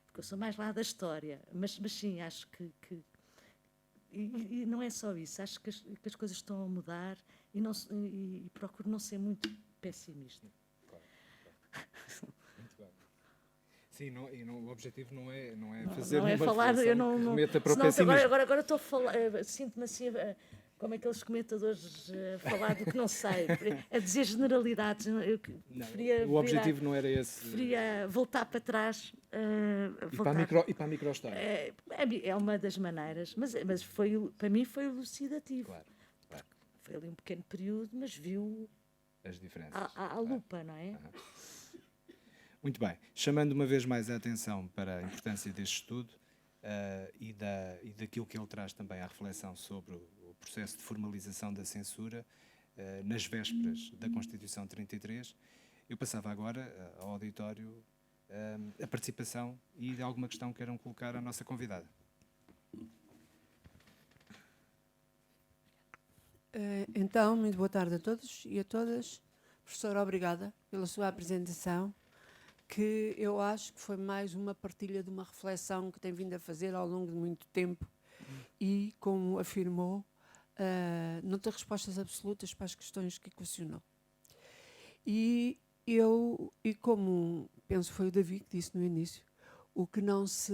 porque eu sou mais lá da história. Mas sim, acho que e não é só isso, acho que as coisas estão a mudar e procuro não ser muito pessimista. Claro. Muito bem. Sim, o objetivo não é fazer não é falar, eu não remeta para o pessimismo. Agora estou a falar, sinto-me assim, como aqueles comentadores a falar do que não sei, a dizer generalidades. O objetivo não era esse. Preferia voltar para trás. E para a microhistória. É uma das maneiras, mas para mim foi elucidativo. Claro. Foi ali um pequeno período, mas viu as diferenças. À lupa, não é? Muito bem. Chamando uma vez mais a atenção para a importância deste estudo e daquilo que ele traz também à reflexão sobre o processo de formalização da censura nas vésperas da Constituição de 33, eu passava agora ao auditório a participação e de alguma questão que queiram colocar à nossa convidada. Então, muito boa tarde a todos e a todas. Professora, obrigada pela sua apresentação, que eu acho que foi mais uma partilha de uma reflexão que tem vindo a fazer ao longo de muito tempo e, como afirmou, não tem respostas absolutas para as questões que equacionou. E como penso foi o David que disse no início, o que não se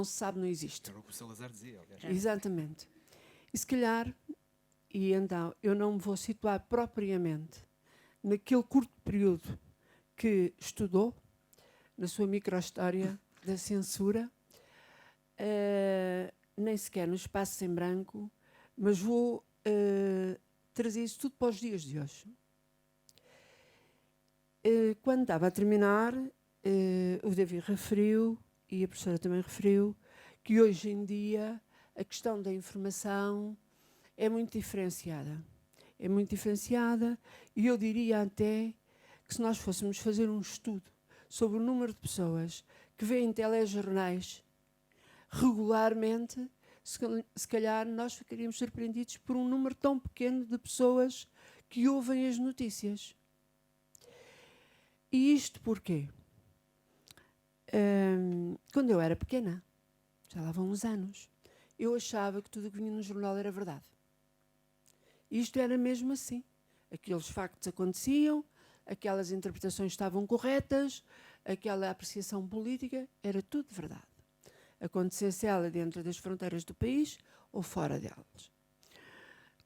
sabe não existe. Era o que o Salazar dizia, aliás. Exatamente. E se calhar, e então eu não me vou situar propriamente naquele curto período que estudou, na sua microhistória da censura, nem sequer no espaço em branco, mas vou trazer isso tudo para os dias de hoje. Quando estava a terminar, o David referiu, e a professora também referiu, que hoje em dia a questão da informação é muito diferenciada. É muito diferenciada e eu diria até que se nós fôssemos fazer um estudo sobre o número de pessoas que veem telejornais regularmente, se calhar nós ficaríamos surpreendidos por um número tão pequeno de pessoas que ouvem as notícias. E isto porquê? Quando eu era pequena, já lá vão uns anos, eu achava que tudo o que vinha no jornal era verdade. Isto era mesmo assim. Aqueles factos aconteciam, aquelas interpretações estavam corretas, aquela apreciação política, era tudo verdade. Acontecesse ela dentro das fronteiras do país ou fora delas.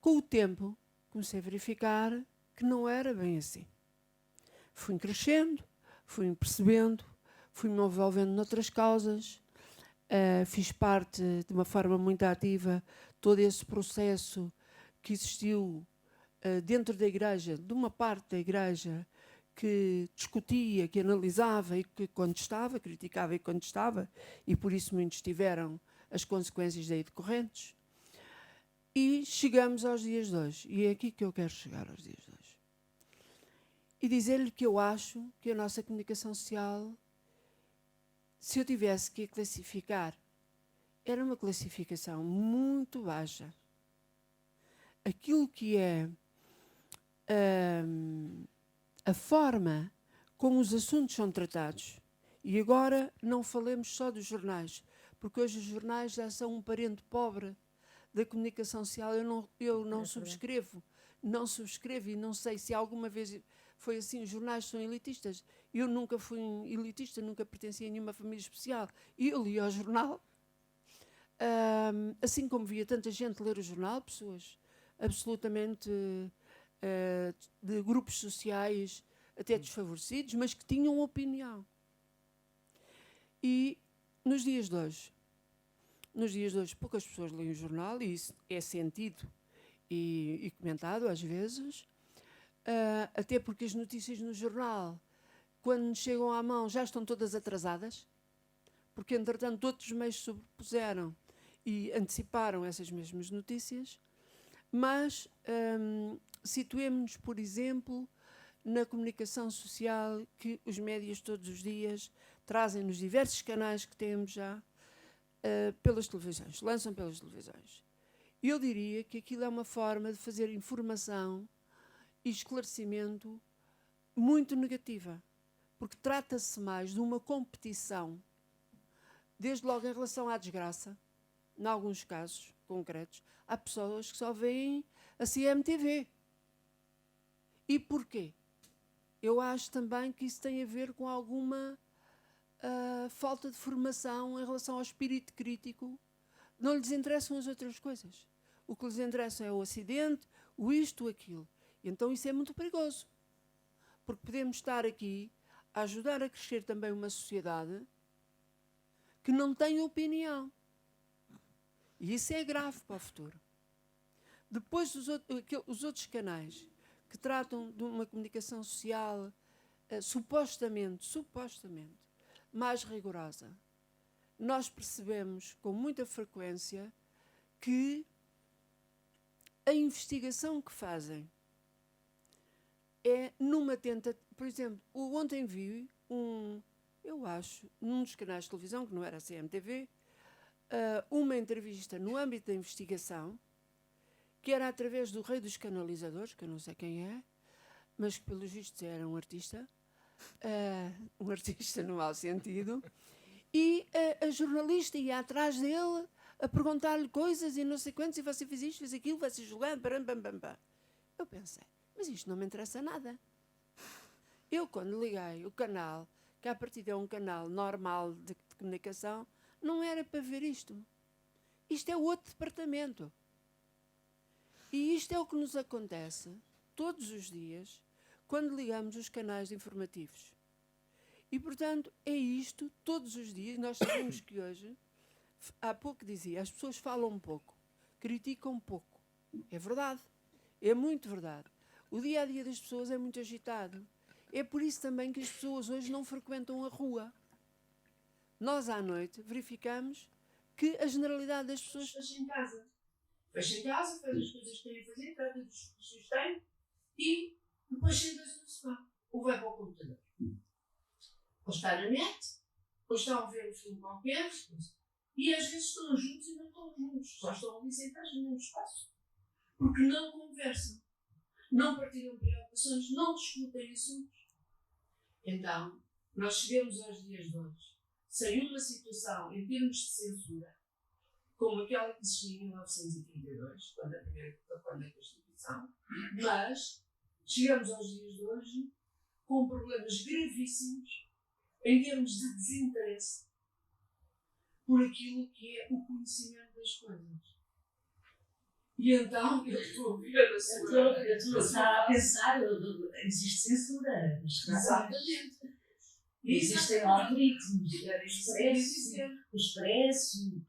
Com o tempo, comecei a verificar que não era bem assim. Fui crescendo, fui percebendo, fui-me envolvendo noutras causas, fiz parte de uma forma muito ativa todo esse processo que existiu dentro da Igreja, de uma parte da Igreja que discutia, que analisava e que contestava, criticava e contestava, e por isso muitos tiveram as consequências daí decorrentes. E chegamos aos dias de hoje, e é aqui que eu quero chegar aos dias de hoje. E dizer-lhe que eu acho que a nossa comunicação social, se eu tivesse que a classificar, era uma classificação muito baixa. Aquilo que é a forma como os assuntos são tratados, e agora não falemos só dos jornais, porque hoje os jornais já são um parente pobre da comunicação social. Eu não subscrevo e não sei se alguma vez foi assim. Os jornais são elitistas. Eu nunca fui elitista, nunca pertenci a nenhuma família especial. E eu lia o jornal, assim como via tanta gente ler o jornal, pessoas absolutamente de grupos sociais até desfavorecidos, mas que tinham opinião. E nos dias de hoje, nos dias de hoje poucas pessoas leem o jornal, e isso é sentido e comentado às vezes, até porque as notícias no jornal, quando nos chegam à mão, já estão todas atrasadas, porque entretanto outros meios se sobrepuseram e anteciparam essas mesmas notícias. Mas situemos-nos, por exemplo, na comunicação social que os médias todos os dias trazem nos diversos canais que temos já pelas televisões, lançam pelas televisões. Eu diria que aquilo é uma forma de fazer informação e esclarecimento muito negativa, porque trata-se mais de uma competição, desde logo em relação à desgraça, em alguns casos concretos. Há pessoas que só veem a CMTV. E porquê? Eu acho também que isso tem a ver com alguma falta de formação em relação ao espírito crítico. Não lhes interessam as outras coisas. O que lhes interessa é o acidente, o isto, o aquilo. E então isso é muito perigoso. Porque podemos estar aqui a ajudar a crescer também uma sociedade que não tem opinião. E isso é grave para o futuro. Depois, os outros canais que tratam de uma comunicação social supostamente mais rigorosa, nós percebemos com muita frequência que a investigação que fazem é numa tentativa. Por exemplo, ontem vi eu acho, num dos canais de televisão, que não era a CMTV, uma entrevista no âmbito da investigação, que era através do rei dos canalizadores, que eu não sei quem é, mas que pelos vistos era um artista no mau sentido, e a jornalista ia atrás dele a perguntar-lhe coisas e não sei quantos, e você fez isto, fez aquilo, vai-se julgando, eu pensei, mas isto não me interessa nada. Eu, quando liguei o canal, que a partir é um canal normal de comunicação, não era para ver isto. Isto é outro departamento. E isto é o que nos acontece todos os dias quando ligamos os canais informativos. E, portanto, é isto todos os dias. Nós sabemos que hoje, há pouco dizia, as pessoas falam pouco, criticam pouco. É verdade. É muito verdade. O dia-a-dia das pessoas é muito agitado. É por isso também que as pessoas hoje não frequentam a rua. Nós, à noite, verificamos que a generalidade das pessoas fecha em casa. Fecha em casa, faz as coisas que têm a fazer, trata dos que os têm e depois senta-se no sofá. Ou vai para o computador. Ou está na net, ou estão a ver um filme qualquer, e às vezes estão juntos e não estão juntos. Só estão ali sentados no mesmo espaço. Porque não conversam. Não partilham preocupações, não discutem assuntos. Então, nós chegamos aos dias de hoje sem uma situação em termos de censura, como aquela que existia em 1932, quando a Constituição, mas chegamos aos dias de hoje com problemas gravíssimos em termos de desinteresse por aquilo que é o conhecimento das coisas. E então, eu estou a ver a sua... Eu estou a pensar, existe censura. Exatamente. Existem algoritmos, o Expresso,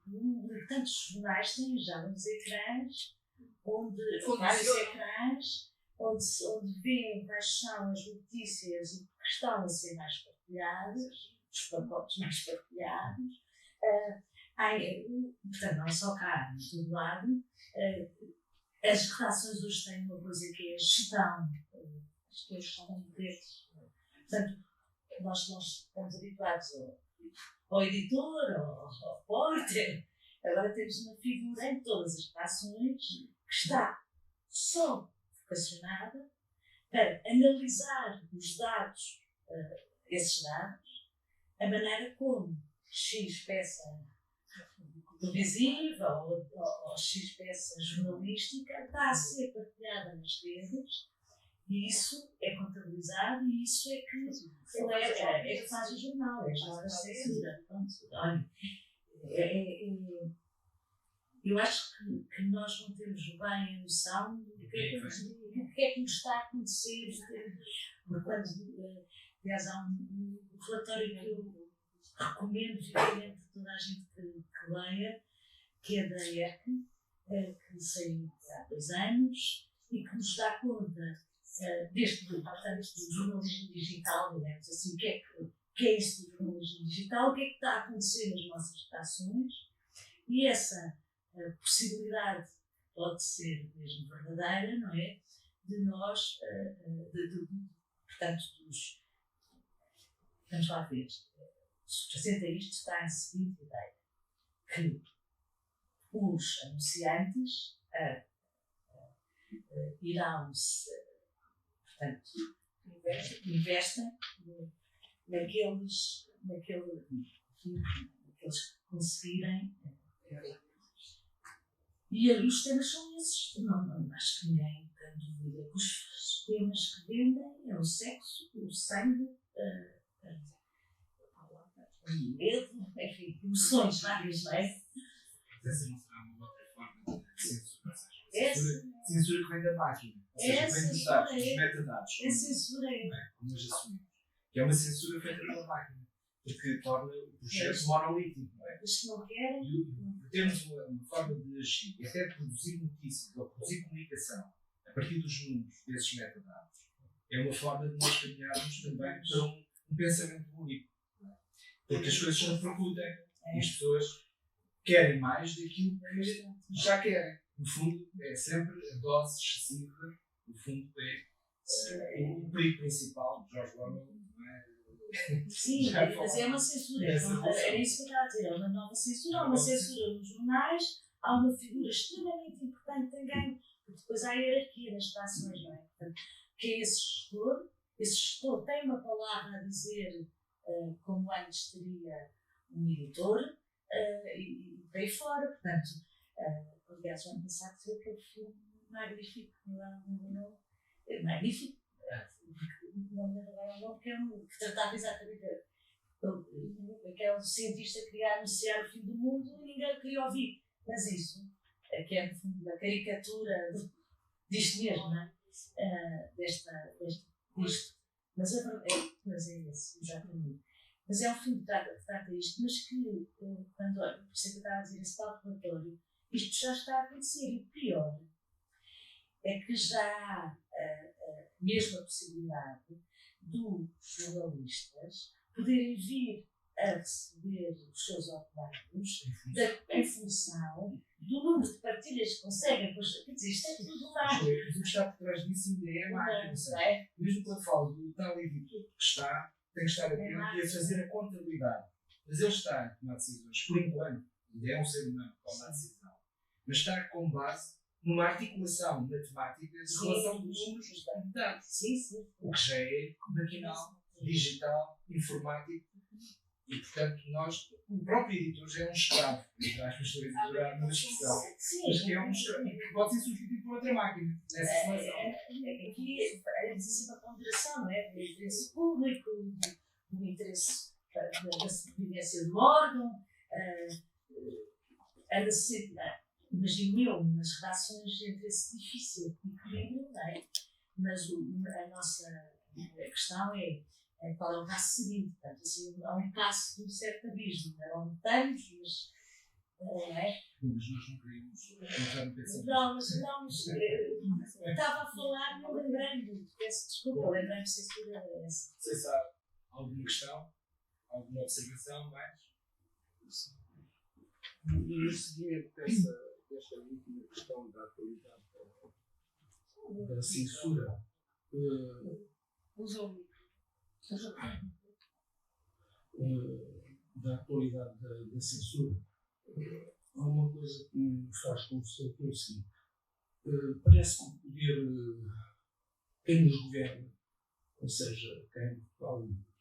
tantos jornais têm já uns ecrãs, onde veem quais são as notícias e que estão a ser mais partilhadas, os pacotes mais partilhados. Portanto, não só cá, em todo lado. As redações hoje têm uma coisa que é a gestão, as pessoas estão deles. Portanto, nós estamos habituados ao editor, ao repórter. Agora temos uma figura em todas as redações que está só vocacionada para analisar os dados, esses dados, a maneira como X peça televisiva ou X peça jornalística está a ser partilhada nas redes. E isso é contabilizado e isso é que faz o jornal, é a gestão da censura. Eu acho que nós não temos bem a noção do que é que nos está a acontecer. Porque quando, aliás, há um relatório que eu recomendo vivamente a toda a gente que leia, que é da ERC, que saiu há 2 anos e que nos dá conta deste do jornalismo digital, digamos assim, o que é isso do jornalismo digital, o que é que está a acontecer nas nossas redações, e essa possibilidade pode ser mesmo verdadeira, não é? De nós, portanto, vamos lá ver, subjacente a isto está a seguinte ideia, que os anunciantes irão, portanto, investem naqueles que conseguirem. E ali os temas são esses. Não acho que ninguém tem dúvida que os temas que vendem é o sexo, o sangue, o medo, enfim, emoções várias, não é? Essa não será uma outra forma de censura, Censura que vem da máquina, ou seja, vem dos dados, dos metadados. É censura. Como nós assumimos. Que é uma censura feita pela máquina, porque torna o projeto monolítico, não é? Os que não querem. Temos uma forma de agir, e até produzir notícias ou produzir comunicação a partir dos números desses metadados, é uma forma de nós caminharmos também para um pensamento único. Porque as coisas se repercutem e as pessoas querem mais daquilo que já querem. No fundo, é sempre a dose excessiva, no fundo, é o perigo principal de George Orwell, não é? Sim, mas é uma censura. Era isso que eu estava a dizer. É uma nova censura. Há uma censura nos jornais, há uma figura extremamente importante também, porque depois há a hierarquia das redações, não é? Portanto, que é esse gestor. Esse gestor tem uma palavra a dizer, como antes teria um editor, e por aí fora. Portanto, aliás, o ano passado foi aquele filme magnífico, magnífico. Não me lembro agora o nome, que tratava exatamente aquele cientista que queria anunciar o fim do mundo e ninguém queria ouvir. Mas isso, que é no fundo a caricatura disto mesmo, não é? Disto. Mas é esse, exatamente. Mas é um filme que trata isto, mas que, quando, por isso é que eu estava a dizer, esse tal relatório, isto já está a acontecer. E o pior é que já há mesmo a possibilidade dos jornalistas poderem vir a receber os seus ordenados em função do número de partilhas que conseguem. Quer dizer, isto é tudo lá. Mas o que está por trás disso ainda é a máquina. Mesmo quando falo do tal editor que tem que estar atento e a fazer a contabilidade. Mas ele está a tomar decisões, por enquanto, ainda é um ser humano que toma a decisão, mas está com base numa articulação matemática de relação dos números de dados. O que já é maquinal, digital, informático. E, portanto, o próprio editor já é um escravo, entre aspas, estou a editar uma expressão, mas que é um escravo e que pode ser substituído por outra máquina, nessa situação. Aqui é sempre a ponderação, não é? Do interesse público, do interesse da sobrevivência do órgão, a necessidade. Imagino eu, nas redações, entre esse difícil equilíbrio, não é? Mas a nossa questão é qual é o passo seguinte. Portanto, assim, há um passo de um certo abismo, não estamos, mas. Não é? Mas nós não queríamos entrar no pensamento. Não, estava a falar, não lembrei-me, peço desculpa, lembrei-me se isso era essa. Não sei se há alguma questão, alguma observação mais? No seguimento desta última questão da atualidade da censura, da atualidade da censura, há uma coisa que me faz confusão, que é o seguinte: parece que o poder, quem nos governa, ou seja, quem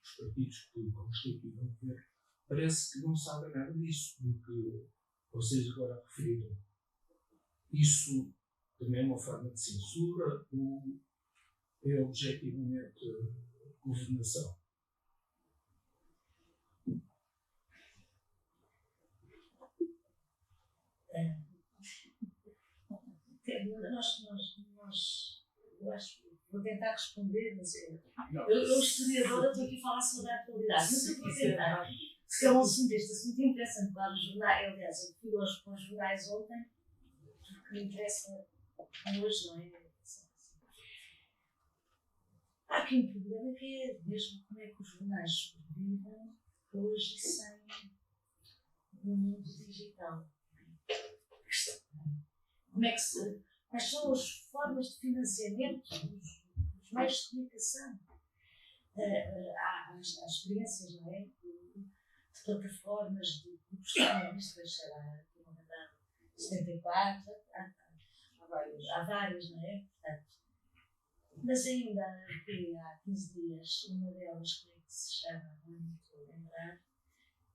os partidos que constituem o governo, parece que não sabe nada disso, porque vocês agora referiram. Isso também é uma forma de censura ou é objetivamente governação? Eu acho que vou tentar responder, mas eu historiadora, estou aqui a falar sobre a atualidade, mas eu vou tentar. Se é um assunto, este assunto interessa-me para os jornais. Aliás, eu fui hoje para os jornais ontem, porque me interessa hoje, não é? Há aqui um problema que é mesmo como é que os jornais sobrevivem hoje sem um mundo digital. Como é que quais são as formas de financiamento dos meios de comunicação? Há experiências, não é? De plataformas de profissionalistas, sei lá, 74, há várias, não é? Portanto, mas ainda há 15 dias, uma delas, que se chama, não é muito lembrar,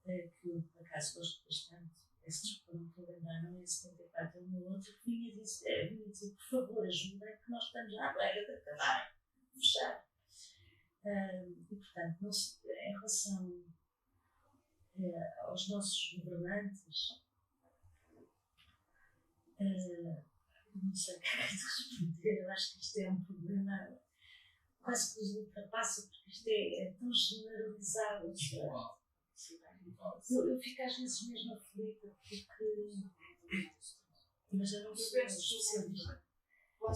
que eu por acaso gosto bastante, peço desculpa, não estou a lembrar, não é 74, é uma outra, que vinha dizer, por favor, ajudem, que nós estamos à beira de acabar, de fechar. E, portanto, em relação aos nossos governantes, não sei o que é de responder, eu acho que isto é um problema quase que os ultrapassa, porque isto é tão generalizado. Eu fico às vezes mesmo aflita, porque. Mas eu não sou especialista. Eu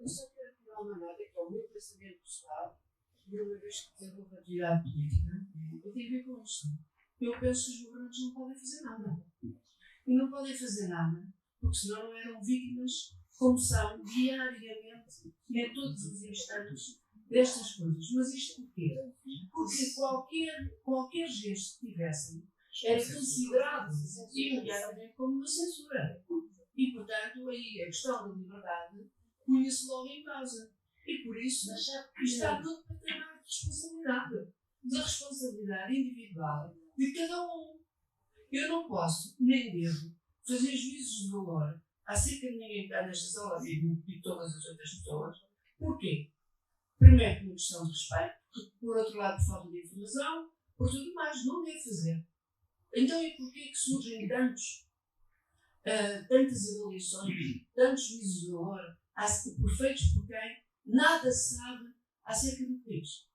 só quero tirar uma nota, que é o meu pensamento pessoal, e uma vez que desenvolvo a atividade política, eu tenho a ver com isto. Eu penso que os governantes não podem fazer nada. E não podem fazer nada, porque senão não eram vítimas, como são diariamente e em todos os instantes destas coisas. Mas isto porquê? Porque qualquer gesto que tivessem era considerado imediatamente como uma censura. E, portanto, aí a questão da liberdade punha-se logo em causa. E por isso está no patamar de responsabilidade. Da responsabilidade individual de cada um. Eu não posso, nem devo, fazer juízos de valor acerca de ninguém que está nesta sala e todas as outras pessoas. Porquê? Primeiro, por uma questão de respeito, por outro lado, por falta de informação, por tudo mais, não devo fazer. Então, e porquê que surgem tantas avaliações, tantos juízos de valor, feitos por quem nada sabe acerca do país?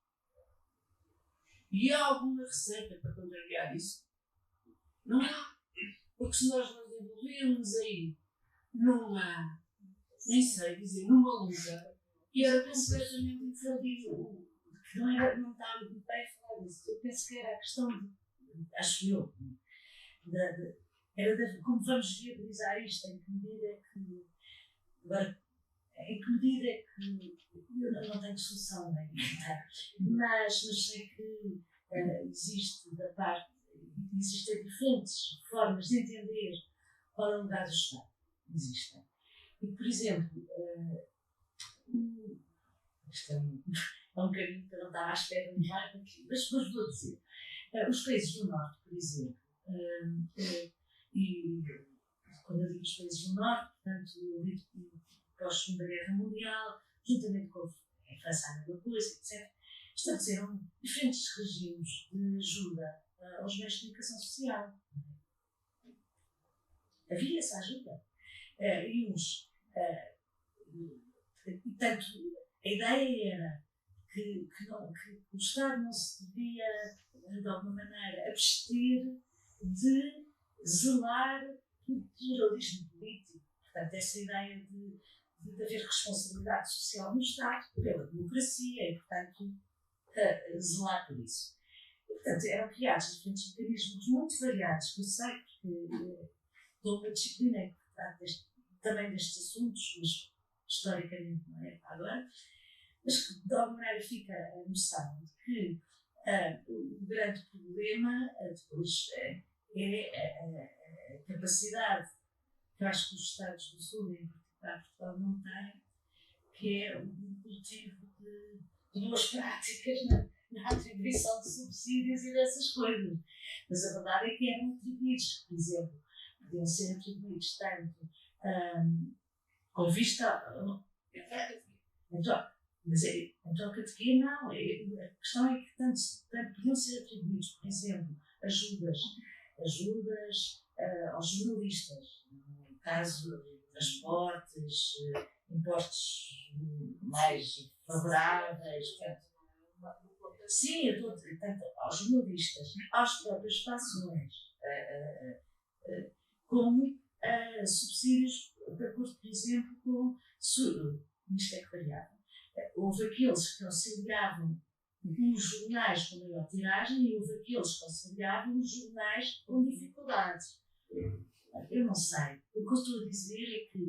E há alguma receita para contrariar isso? Não há. Porque se nós nos envolvermos aí numa, nem sei dizer, numa luta que era completamente infalível, que não está muito bem a falar disso. Eu penso que era a questão acho eu, era como vamos viabilizar isto, em que medida é que. Agora, em que medida é que. Eu não tenho solução, né? mas sei que existem diferentes formas de entender qual é o lugar do Estado. Existem. E, por exemplo, isto é um caminho que eu não estava à espera de levar aqui, mas vou dizer. Os países do Norte, por exemplo, e quando eu digo os países do Norte, portanto, eu digo pós-Segunda Guerra Mundial, juntamente com a França, a mesma coisa, etc., estabeleceram diferentes regimes de ajuda aos meios de comunicação social. Havia essa ajuda. Portanto, a ideia era que o Estado não se devia, de alguma maneira, abster de zelar pelo pluralismo político. Portanto, essa ideia de haver responsabilidade social no Estado, pela democracia, e, portanto, zelar por isso. E, portanto, eram criados diferentes mecanismos muito variados, que eu sei, porque dou uma disciplina que trata também destes assuntos, mas historicamente não é para agora, mas que de alguma maneira fica a noção de que o grande problema depois é a capacidade que eu acho que os Estados do Sul, em particular Portugal, não têm, que é o cultivo de boas práticas na atribuição de subsídios e dessas coisas. Mas a verdade é que eram atribuídos, por exemplo, podiam ser atribuídos tanto com vista mas em troca de quê? Não. A questão é que tanto podiam ser atribuídos, por exemplo, ajudas aos jornalistas, no caso transportes, impostos mais favoráveis. sim, eu estou tanto aos jornalistas, às próprias fações, como subsídios de acordo, por exemplo, com isto é que variava. Houve aqueles que auxiliavam os jornais com maior tiragem e houve aqueles que auxiliavam os jornais com dificuldades. Eu não sei. O que eu estou a dizer é que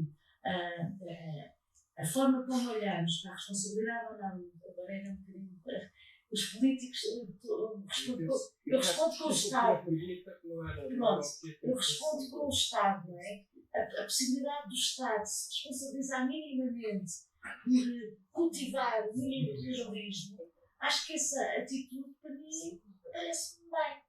a forma como olhamos para a responsabilidade ou não, agora era um bocadinho. Os políticos, eu respondo com o Estado. Pronto, eu respondo com o Estado, não é? A possibilidade do Estado se responsabilizar minimamente por cultivar o mínimo de pluralismo, acho que essa atitude, para mim, parece-me bem.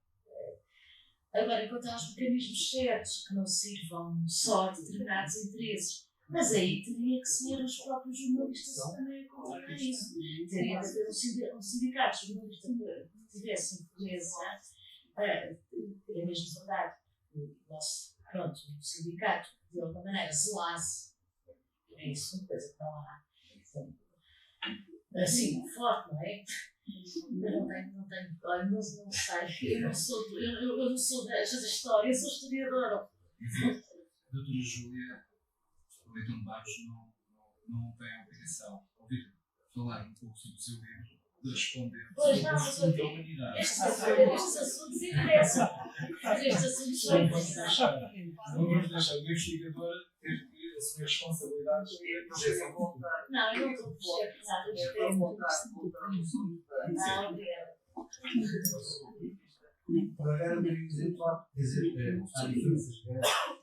Agora, quanto aos mecanismos certos, que não sirvam só a determinados interesses, mas aí teria que ser os próprios jornalistas também a controlar isso. Teria que haver um sindicato de jornalistas que tivesse influência. É mesmo verdade que o nosso sindicato, de alguma maneira, zelasse. É isso, uma coisa que não há. Assim, forte, não é? Não tenho, olha, não sei. Eu não sou destas histórias, eu sou historiadora. Doutora Júlia Leitão de Barros não tem a obrigação de ouvir falar um pouco sobre o seu livro, de responder Pois não, sobre a humanidade. Estes assuntos interessam. Estes assuntos são interessantes. Não vamos deixar o investigador ter que assumir responsabilidades e projeção futura. Não, eu não estou a projetar nada. Não, obrigada. Para cá, eu queria dizer, claro, há diferenças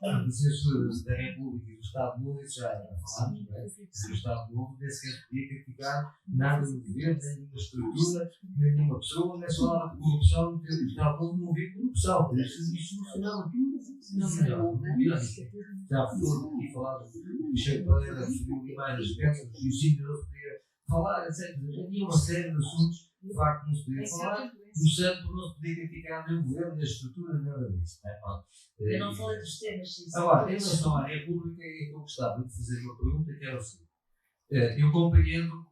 entre censuras da República e do Estado Novo, isso já falámos, não é? O Estado Novo nem sequer podia criticar nada do governo, nem nenhuma estrutura, nem nenhuma pessoa, nem só falar de corrupção, o Estado Novo não havia corrupção, isto funcionava tudo. Já foi aqui falado, o Michel Pereira referiu ali mais aspectos, o suicídio não se podia falar, etc. Havia uma série de assuntos, de facto, não se podia falar. No centro não se podia criticar nem o governo, nem a estrutura, nada disso. Eu não falei dos temas. Agora, em relação à República, é que eu gostava de fazer uma pergunta que era o seguinte. Eu compreendo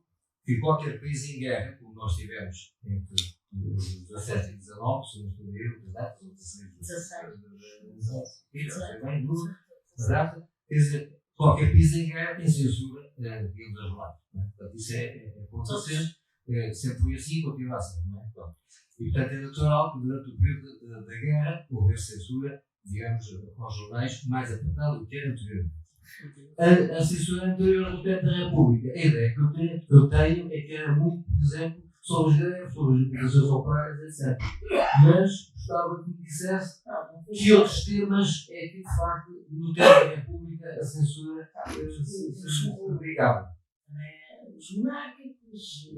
que qualquer país em guerra, como nós tivemos entre 17 e 19, se não estou a ver, as datas, ou 16, bem, quer dizer, qualquer país em guerra tem censura dentro das relações. Portanto, isso é ponto sempre foi assim e continua a ser, não é? Pronto. E, portanto, é natural que durante o período da guerra houvesse censura, digamos, aos jornais mais apertado do que era anteriormente. A censura anterior ao tempo da República, a ideia que eu tenho é que era muito, por exemplo, sobre as greves, sobre as ocupações operárias, etc. Mas gostava que me dissesse que outros temas é que, de facto, no tempo da República a censura se publicava. Os monárquicos.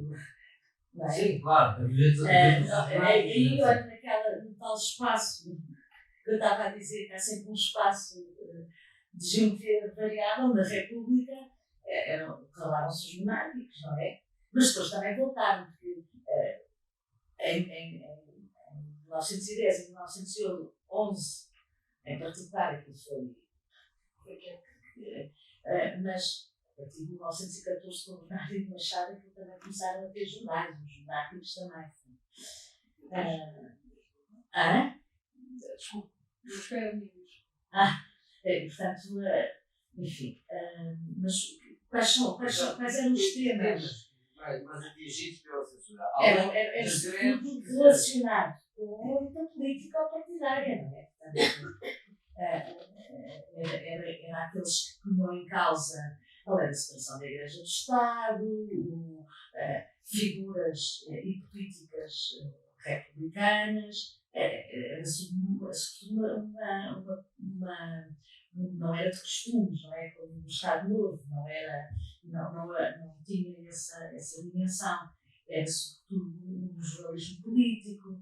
Não é? Sim, claro. Aí, olha, no tal espaço que eu estava a dizer, que há sempre um espaço de geometria variável na República, rolaram-se os monárquicos, não é? Mas depois também voltaram, porque em 1910 e 1911, em particular, aquilo foi mas a partir de 1914, com o Bernardo e Machado, aquilo também começaram a ter jornais, os monárquicos também. Desculpa, não espero amigos. Portanto, enfim, mas quais eram os temas? Mas atingidos pela censura. Era tudo relacionado com a luta política ou partidária, não é? Era aqueles que punham em causa a lei da separação da Igreja do Estado, figuras e políticas republicanas, era não era de costumes, não é? Como no Estado Novo, não tinha essa dimensão, era sobretudo um jornalismo político,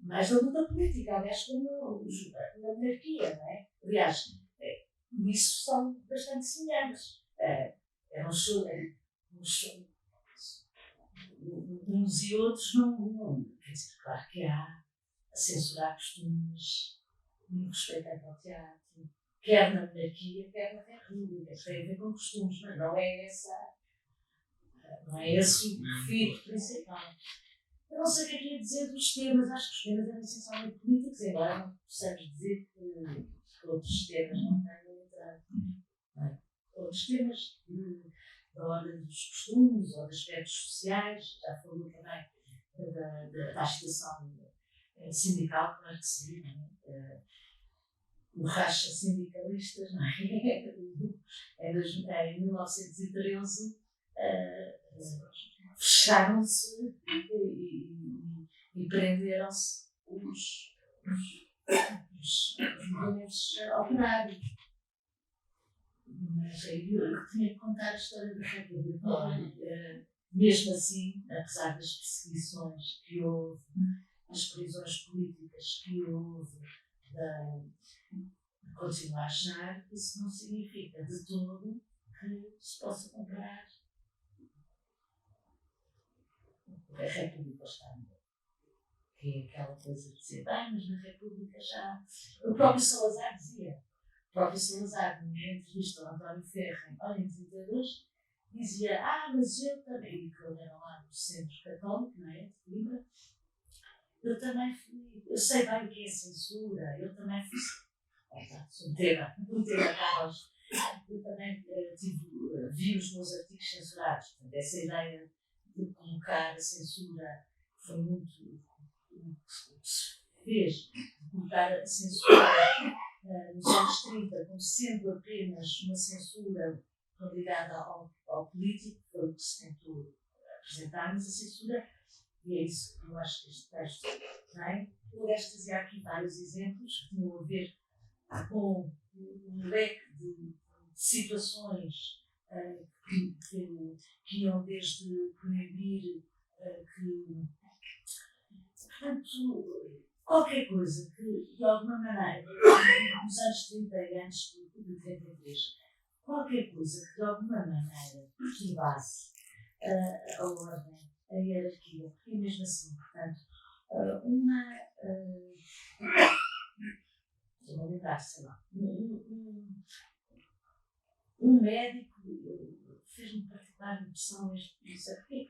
mais da luta política, aliás, como na monarquia, não é? Aliás, nisso são bastante semelhantes. Uns e outros não. Quer dizer, claro que há a censurar costumes no respeito ao teatro, quer na monarquia, quer na República. Tem a ver com costumes, mas não é essa Não é esse o fito principal. Eu não sei o que é que ia dizer dos temas, acho que os temas eram essencialmente políticos, embora não possamos dizer que outros temas não tenham entrado. É? Outros temas da ordem dos costumes ou de aspectos sociais, já falou também da agitação sindical, claro que sim, não é? O racha sindicalistas, não é? Em 1913 fecharam-se e prenderam-se os movimentos operários. Mas eu tinha que contar a história da República. Mesmo assim, apesar das perseguições que houve, das prisões políticas que houve, continuo a achar que isso não significa de todo que se possa comparar a República está melhor. Que é aquela coisa de dizer, bem, mas na República já. O próprio Salazar dizia. O próprio Salazar, numa entrevista ao António Ferro, em 32, dizia, mas eu também, e que ele era lá no Centro Católico, não é? De Coimbra, eu também fui, eu sei bem o que é censura, eu também fui. Um tema Carlos. Eu também vi os meus artigos censurados. Portanto, essa ideia de colocar a censura foi muito o que se fez, de colocar a censura nos anos 30 como sendo apenas uma censura ligada ao político, foi o que se tentou apresentar, mas a censura, e é isso que eu acho que este texto tem. Eu trazer aqui vários exemplos que tinham a ver com um leque de situações que iam desde proibir portanto, qualquer coisa que, de alguma maneira, nos anos 30 e antes de 33, qualquer coisa que, de alguma maneira, perturbasse a ordem, a hierarquia, porque mesmo assim, portanto, estou a lembrar, sei lá, um médico fez-me particular impressão, não sei porquê,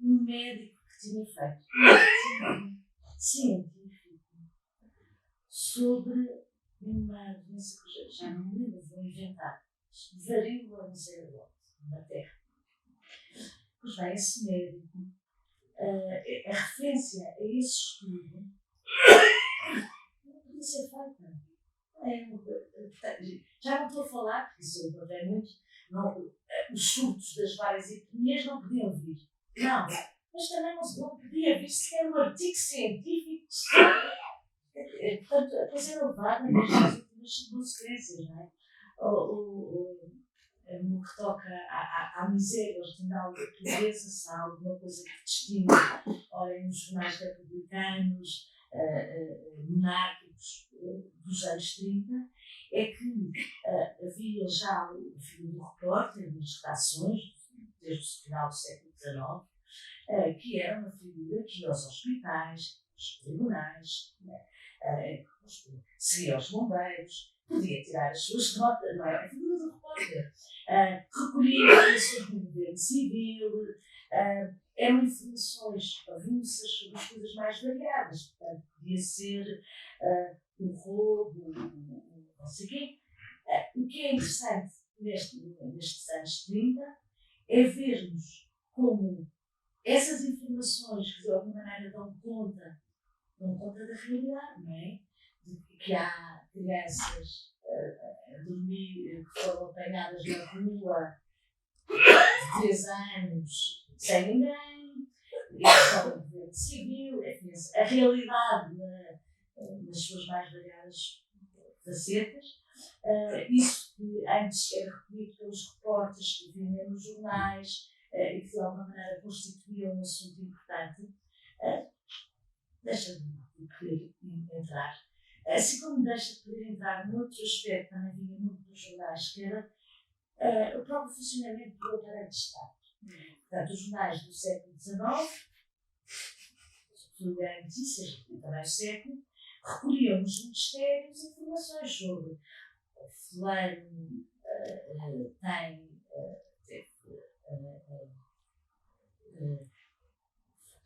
um médico que tinha feito um artigo científico sobre uma doença que já não me lembro, vou inventar, varíola, não sei onde, na Terra. Pois bem, esse médico, a referência a esse estudo não podia ser feita. Já não estou a falar, porque isso eu encontrei muito, os surtos das várias epidemias não podiam vir. Não, mas também não podia vir sequer um artigo científico sobre. Portanto, a coisa era levada mesmo às últimas consequências, não é? No que toca à miséria original portuguesa, se há alguma coisa que distingue, olhem, nos jornais republicanos, monárquicos dos anos 30, é que havia já o filho do repórter nas redações, desde o final do século XIX, que era uma figura que ia aos hospitais, aos tribunais, seguia aos bombeiros, podia tirar as suas notas, não é? A figura do repórter recolhia informações do governo civil, eram informações avulsas sobre as coisas mais variadas, portanto, podia ser um roubo, não sei o quê. O que é interessante nestes anos 30 é vermos como essas informações que de alguma maneira dão conta da realidade, não é? De que há crianças a dormir, que foram apanhadas na rua de 3 anos sem ninguém, questão do governo civil, enfim, a realidade nas suas mais variadas facetas. Isso que antes era recolhido pelos repórteres que vinham nos jornais e que de alguma maneira constituía um assunto importante, deixa de poder entrar. Assim como deixa de poder entrar num outro aspecto que também vinha muito nos jornais, que era o próprio funcionamento do aparelho de Estado. Portanto, os jornais do século XIX, sobretudo as notícias, e também o século, recolhiam nos ministérios informações sobre fulano teve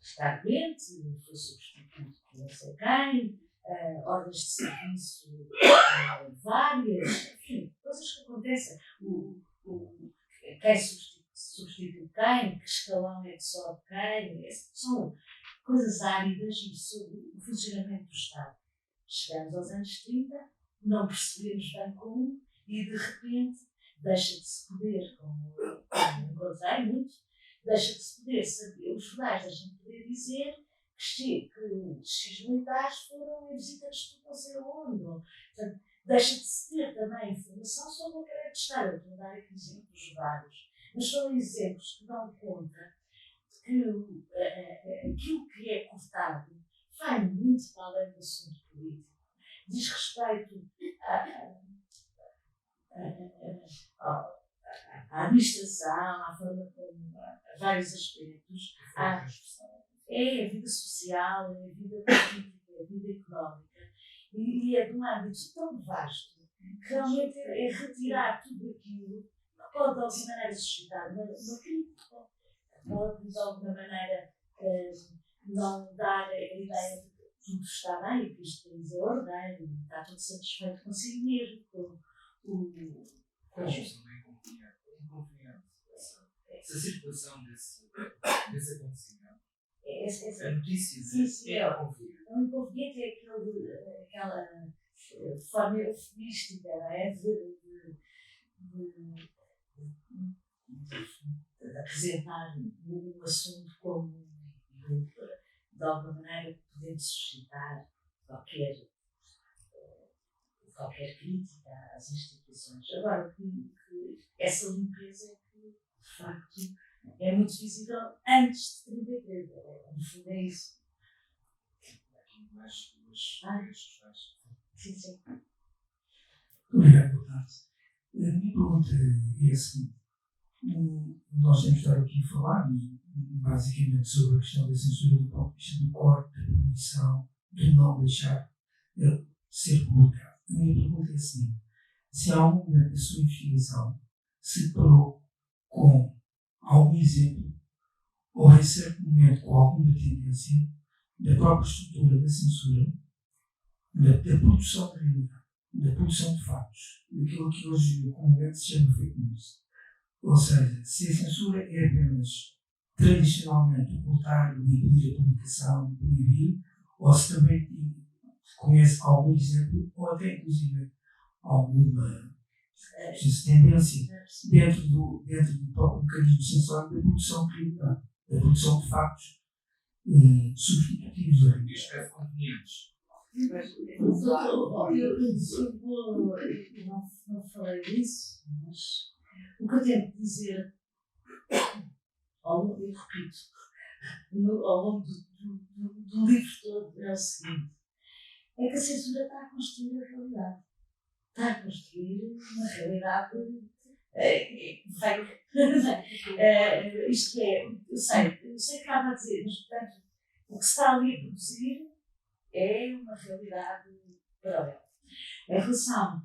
está doente, foi substituído por não sei quem, ordens de serviço várias, enfim, coisas que acontecem. Quem substitui quem, que escalão é que sobe quem, são coisas áridas sobre o funcionamento do Estado. Chegamos aos anos 30, não percebemos bem como, e de repente deixa de se poder, como encontrei muito, deixa de se poder saber, os jornais deixam de poder dizer que X militares foram em visita de estudo não sei aonde. Portanto, deixa de se ter também informação sobre o que é de estar. Eu estou a dar aqui exemplos vários, mas são exemplos que dão conta de que aquilo que é cortado vai muito para além do assunto político. Diz respeito à administração, à forma como, a vários aspectos. É a vida social, é a vida política, é a vida económica. E é de um âmbito tão vasto que realmente é retirar tudo aquilo que pode de alguma maneira suscitar uma crítica, pode de alguma maneira não dar a ideia de que tudo está bem, que este país é ordeiro, está tudo satisfeito consigo mesmo, com Qual é a solução do inconveniente? Essa circulação desse acontecimento. A notícia é inconveniente. O inconveniente é aquela forma eufemística, não é? De apresentar um assunto como, de alguma maneira, podendo suscitar qualquer crítica às instituições. Agora, essa limpeza é que, de facto, é muito visível antes de 33. No fundo é isso. Mas questões. Sim. Obrigado, boa tarde. A minha pergunta é a seguinte. Nós temos estado aqui a falar, basicamente, sobre a questão da censura do ponto de vista do corte, da proibição, de não deixar ser publicado. A minha pergunta é a seguinte. Se há algum momento da sua investigação se deparou com algum exemplo ou em certo momento com alguma tendência da própria estrutura da censura, da produção de realidade, da produção de factos, daquilo que hoje comumente se chama fake news. Ou seja, se a censura é apenas tradicionalmente ocultar, impedir a publicação, proibir, ou se também conhece algum exemplo, ou até inclusive alguma tendência dentro do próprio mecanismo sensório da produção de realidade, da produção de factos substitutivos da realidade. Escreve convenientes. Eu não falei disso, mas o que eu tento dizer, eu repito, ao longo do livro todo, é o seguinte: é que a censura está a construir a realidade. Está a construir uma realidade fake. Isto é, eu sei que estava a dizer, mas portanto, o que se está ali a produzir é uma realidade paralela. Em relação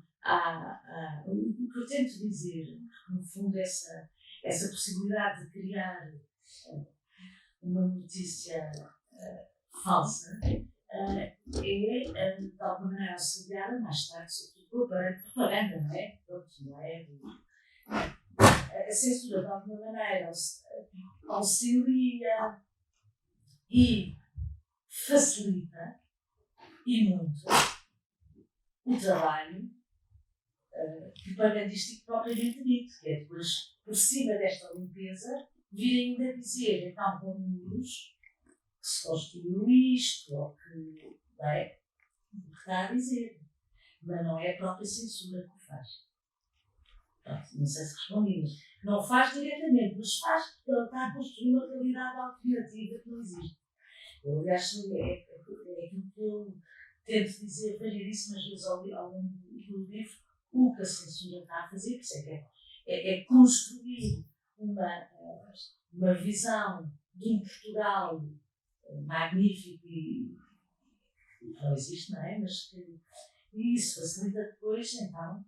o que eu tento dizer, no fundo, essa possibilidade de criar uma notícia falsa é, de alguma maneira, auxiliada mais tarde, sobretudo pela propaganda, não é? Pronto, não é? A censura, de alguma maneira, auxilia e facilita, e muito, o trabalho propagandístico propriamente dito, que é depois, por cima desta limpeza, vir ainda dizer, então, com números, que se construiu isto, ou que, não é? O que está a dizer. Mas não é a própria censura que o faz. Pronto, não sei se respondi, mas não faz diretamente, mas faz porque ele está a construir uma realidade alternativa que não existe. Eu, aliás, é aquilo que eu tento dizer variedíssimas vezes ao longo do livro, o que a censura está a fazer, por isso é construir uma visão de um Portugal magnífico e não existe, não é? Mas que isso facilita depois, então,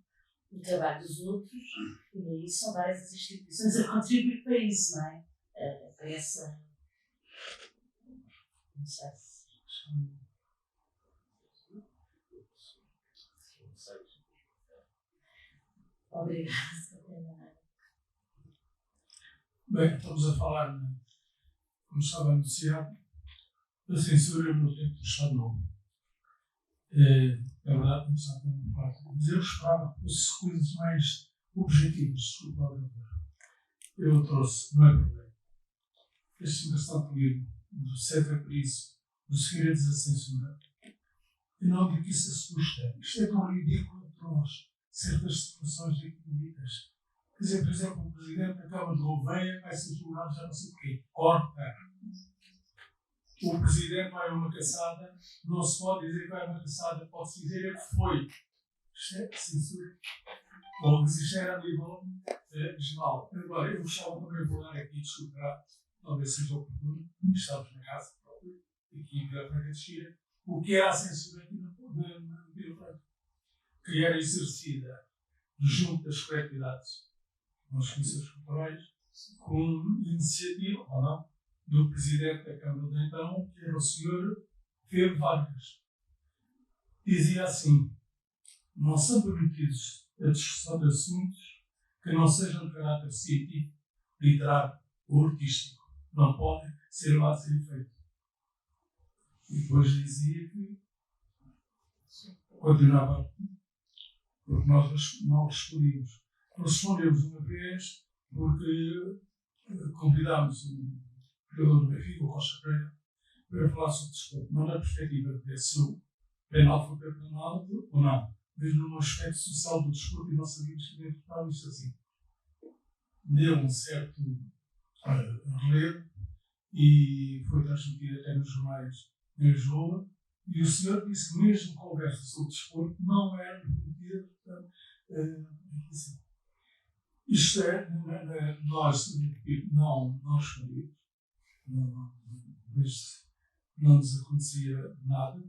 o trabalho dos outros, e aí são várias as instituições a contribuir para isso, não é? Para essa Não sei. Obrigada. Bem, estamos a falar, como estava anunciado, da censura no tempo do Estado Novo. É verdade, como estava a falar, mas eu esperava que fosse coisas mais objetivas, desculpa a leitura. Eu trouxe, não é problema, este interessante livro do César Cristo, Os Segredos da Censura, e não digo que isso assusta. Isto é tão ridículo para nós, certas situações económicas. Quer dizer, por exemplo, o Presidente da Câmara de Louveia vai ser julgado já não sei porquê. Corta. O Presidente vai a uma caçada, não se pode dizer que vai a uma caçada, pode-se dizer é que foi. Isto é censura. Ou que isto era a nível geral. Agora, eu gostava também de falar aqui, desculpa, talvez seja oportuno, estamos na casa própria, aqui em Vila Franca de Xira, o que era a censura aqui na Vila Franca, que era exercida junto das coletividades, nos comissões culturais, com iniciativa, ou não, do Presidente da Câmara de então, que era o Sr. Pedro Vargas. Dizia assim: não são permitidos a discussão de assuntos que não sejam de caráter científico, literário ou artístico. Não podem ser levados a efeito. E depois dizia que continuava, porque nós não respondíamos. Respondemos uma vez porque convidámos o jogador do Benfica, o Rocha Pereira, para falar sobre desporto, não na perspectiva de se o penal foi penal ou não, mas num aspecto social do desporto, e nós sabíamos que interpretava isto assim. Deu um certo relevo e foi transmitido até nos jornais em Lisboa, e o senhor disse que mesmo conversa sobre desporto não era permitida, portanto, assim. Isto é, nós não respondíamos, não nos acontecia nada.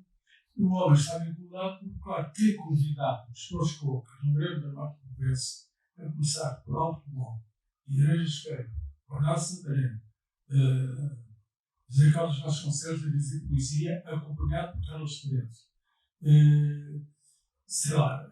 O homem estava incomodado porque, claro, ter convidado as pessoas colocas no grande debate do PS, a começar por Alto Bom, Igreja Esquerda, Ornato Santarém, José Carlos Vasconcelos a dizer poesia, acompanhado por Carlos Pereira. Sei lá,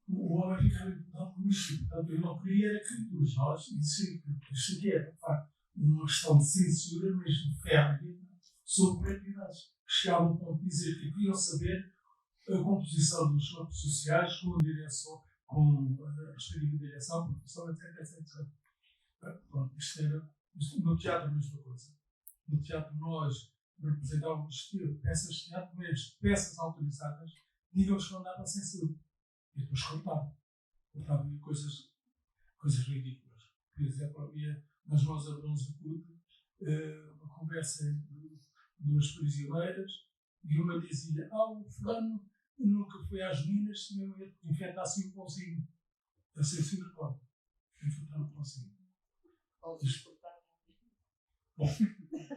o homem ficava incomodado com isto. Portanto, eu não queria crituras. Nós dissemos que isto aqui é, de facto, uma questão de censura, mesmo férrea, sobre coletividades. Chegava ao ponto de dizer que queriam saber a composição dos grupos sociais com a direção, com a respectiva direção, professor, etc. Pronto, isto era. No teatro, a mesma coisa. No teatro, nós representávamos peças de teatro, mas peças autorizadas, digam-nos que não dava censura. E depois cortavam coisas ridículas. Por exemplo, havia nas mãos a bronze puta uma conversa entre duas prisioneiras e uma dizia: o fulano nunca foi às minas se não infectasse um pãozinho. A censura corta. Infectar um pãozinho. Bom,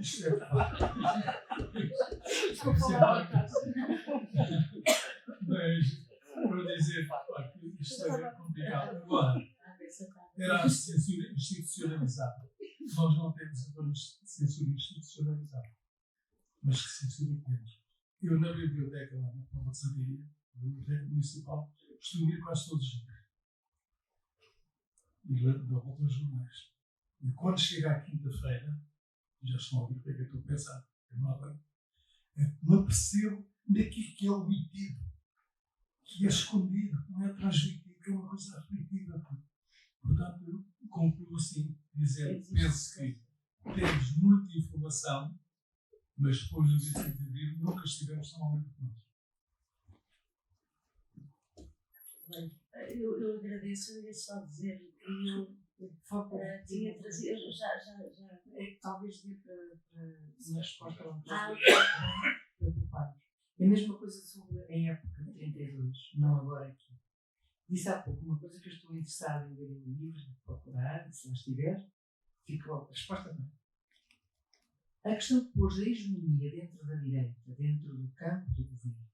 isto é mas para dizer que isto é complicado. Agora, era a censura institucionalizada. Nós não temos agora censura institucionalizada, mas que censura temos. Eu, na biblioteca, lá na Palma de Santiago, na biblioteca municipal, estudo quase todos os dias. E dou volta aos jornais. E quando chega à quinta-feira, já estão a ouvir o que é que eu estou a pensar, me percebo daquilo que é omitido, que é escondido, não é transmitido, que é uma coisa aflitiva. Portanto, eu concluo assim, dizendo, penso que temos muita informação, mas depois do 25 de abril nunca estivemos tão ao mesmo tempo. Eu agradeço, eu ia só dizer que eu tinha trazido, eu talvez dê para uma resposta a um para preocupar. É a mesma coisa sobre a época de 32, não agora aqui. Disse há pouco uma coisa que eu estou interessada em ler em livros, de procurar, se lá estiver, fica a resposta não. A questão que pôs a hegemonia dentro da direita, dentro do campo do governo,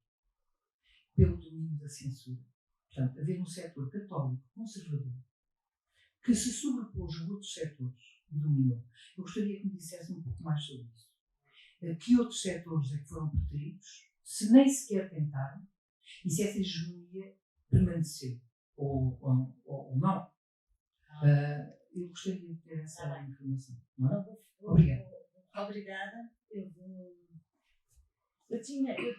pelo domínio da censura. Portanto, haver um setor católico, conservador, que se sobrepôs a outros setores e dominou. Eu gostaria que me dissesse um pouco mais sobre isso. que outros setores é que foram preteridos, se nem sequer tentaram, e se essa hegemonia permaneceu ou não. Eu gostaria de ter essa informação. Não é? Obrigada. Obrigada. Eu tinha aqui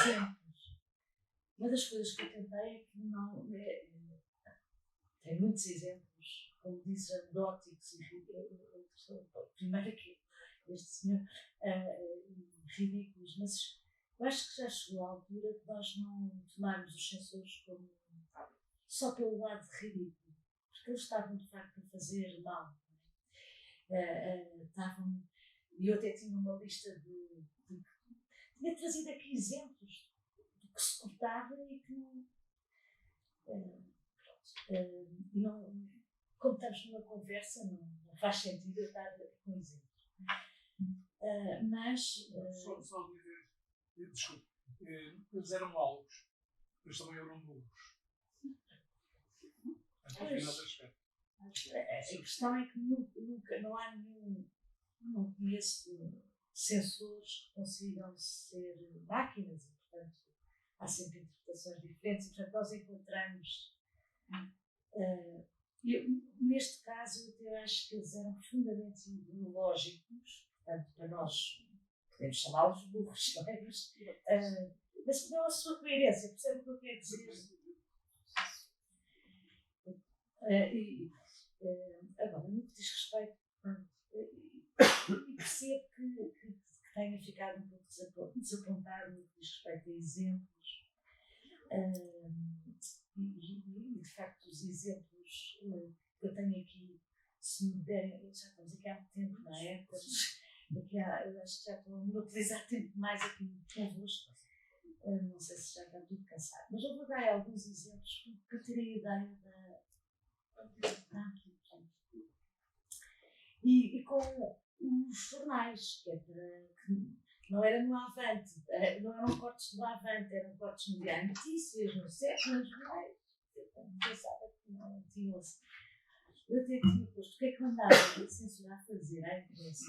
exemplos. Uma das coisas que eu tentei é que não. Tem muitos exemplos, como diz, anedóticos e primeiro aqui, este senhor, ridículos, mas eu acho que já chegou a altura de nós não tomarmos os censores como só pelo lado ridículo, porque eles estavam de facto a fazer mal. E eu até tinha uma lista tinha trazido aqui exemplos do que se cortava e que não, como estamos numa conversa, não faz sentido eu estar com exemplos. Só dizer, desculpe, eles eram alvos, mas também eram burros. A questão é que nunca não há não conheço sensores que consigam ser máquinas e, portanto, há sempre interpretações diferentes e, portanto, nós encontramos. Neste caso, eu acho que eles eram profundamente ideológicos, portanto, para nós podemos chamá-los burros, não é? Mas não a sua coerência, percebe o que eu quero dizer? Agora, no que diz respeito, percebo que tenha ficado um pouco desapontado no que diz respeito a exemplos. E de facto, os exemplos que eu tenho aqui, se me derem, já estamos aqui há muito tempo, não é? Eu acho que já estou a me utilizar tempo demais aqui convosco. Não sei se já está tudo cansado, mas eu vou dar alguns exemplos que eu tirei a ideia da. E com os jornais, que não era no Avante, não eram cortes do Avante, eram cortes no Diário de Notícias, no SEC, nos jornais. Eu pensava que não tinham. Eu até tinha posto o que é que eu andava a censurar a fazer à imprensa.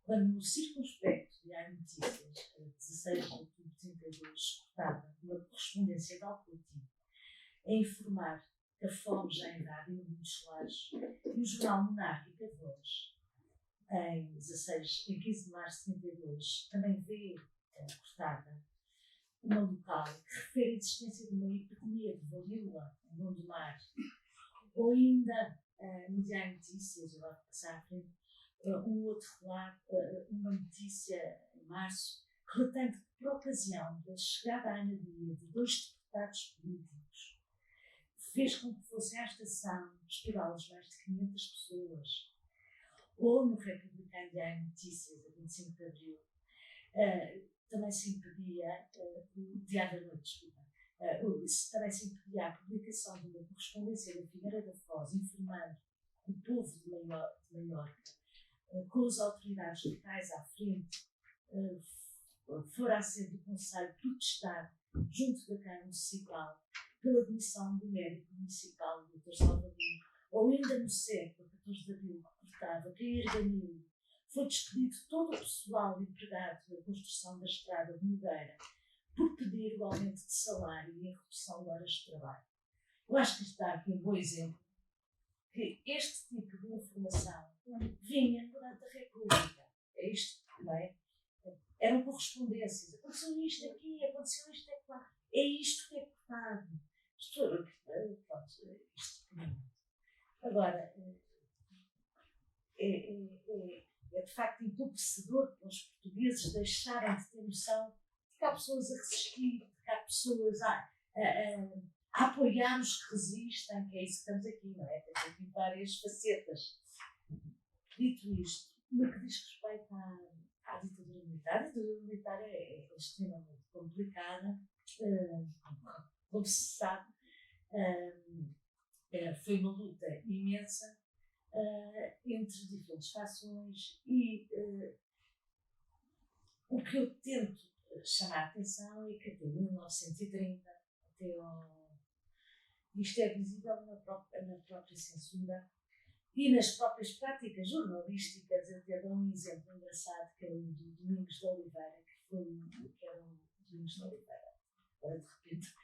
Quando no circunspecto Diário de Notícias, 16 de outubro de 32, cortava uma correspondência de Alcotim a informar que a fome já invade muitos lares, e o jornal Monárquico, a Voz, em 15 de março de 32, também vê cortada uma local que refere a existência de uma epidemia de varíola em Gondomar, ou ainda no Diário de Notícias, eu vou passar à frente, um outro relato, uma notícia em março, relatando que por ocasião da chegada à anadia de 2 deputados políticos, fez com que fossem à estação hospitalos mais de 500 pessoas. Ou no Republicano Diário de Notícias, a 25 de abril, também se impedia, Diário da Noite, desculpa, também se impedia a publicação de uma correspondência da Figueira da Foz informando o povo de Maiorca, com as autoridades locais à frente, fora a ser do Conselho protestar junto da Câmara Municipal pela demissão do médico municipal, Dr. Salvador, ou ainda no século, 14 de abril, que cortava Cair Danilo, foi despedido todo o pessoal empregado na construção da estrada de Nogueira por pedir o aumento de salário e a redução de horas de trabalho. Eu acho que está aqui um bom exemplo que este tipo de informação vinha durante a República. É isto, não é? Eram correspondências. Aconteceu isto aqui, aconteceu isto aqui lá. É isto que é cortado. Agora, é de facto empobrecedor para os portugueses deixarem de ter noção de que há pessoas a resistir, de que há pessoas a apoiar os que resistem, que é isso que estamos aqui, não é? Temos aqui várias facetas. Dito isto, no que diz respeito à ditadura militar, a ditadura militar é extremamente complicada, como se sabe, foi uma luta imensa entre diferentes fações e o que eu tento chamar a atenção é que até 1930, isto é visível na própria censura E nas próprias práticas jornalísticas, eu até dou um exemplo engraçado, que é o do Domingos de Oliveira, que era o Domingos de Oliveira, agora de repente,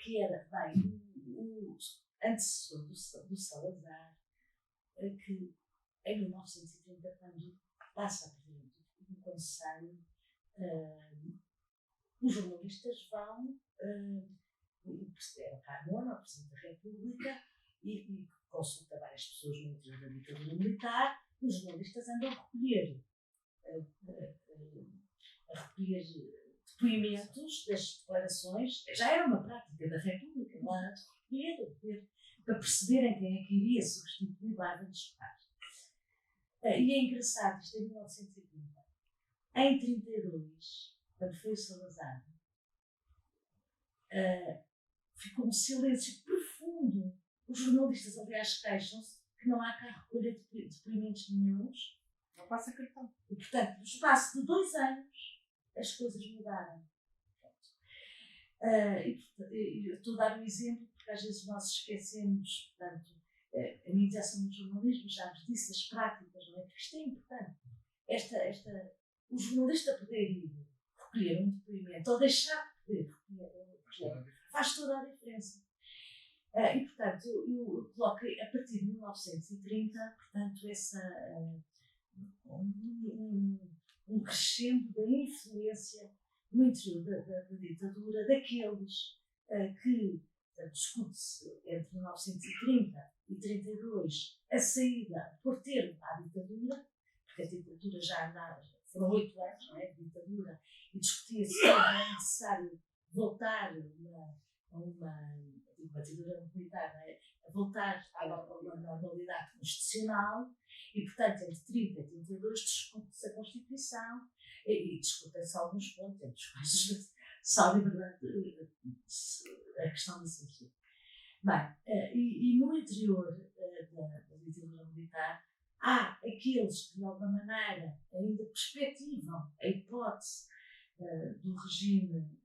que era, bem, o antecessor do Salazar, que em 1930, quando passa a presidente do Conselho, os jornalistas vão, era Carmona, o Presidente da República, e consulta várias pessoas no interior da ditadura militar, e os jornalistas andam a recolher depoimentos das declarações. Já era uma prática da República, lá de recolher, para perceberem quem é que iria substituir Bárbara de Esparta. E é engraçado, isto é 1930. Em 32, quando foi o Salazar, ficou um silêncio profundo. Os jornalistas, aliás, queixam-se que não há cá recolha de depoimentos nenhuns. Não passa cartão. E, portanto, no espaço de 2 anos, as coisas mudaram. Eu estou a dar um exemplo, porque às vezes nós esquecemos, portanto, a mediação do jornalismo, já vos disse, as práticas, não é? Porque isto é importante. O jornalista poder ir recolher um depoimento, ou deixar de poder recolher, faz toda a diferença. E, portanto, eu coloco a partir de 1930, portanto, um crescendo da influência no interior da ditadura daqueles que, discute-se entre 1930 e 32 a saída por termo à ditadura, porque a ditadura já andava, foram 8 anos, não é, de ditadura, e discutia-se se era necessário voltar a uma ditadura militar, não é? A voltar à normalidade constitucional, e, portanto, entre 30 e 32 discute-se a Constituição e discutem-se alguns pontos, entre os quais só a liberdade, a questão da censura. Bem, e no interior da ditadura militar, há aqueles que, de alguma maneira, ainda perspectivam a hipótese do regime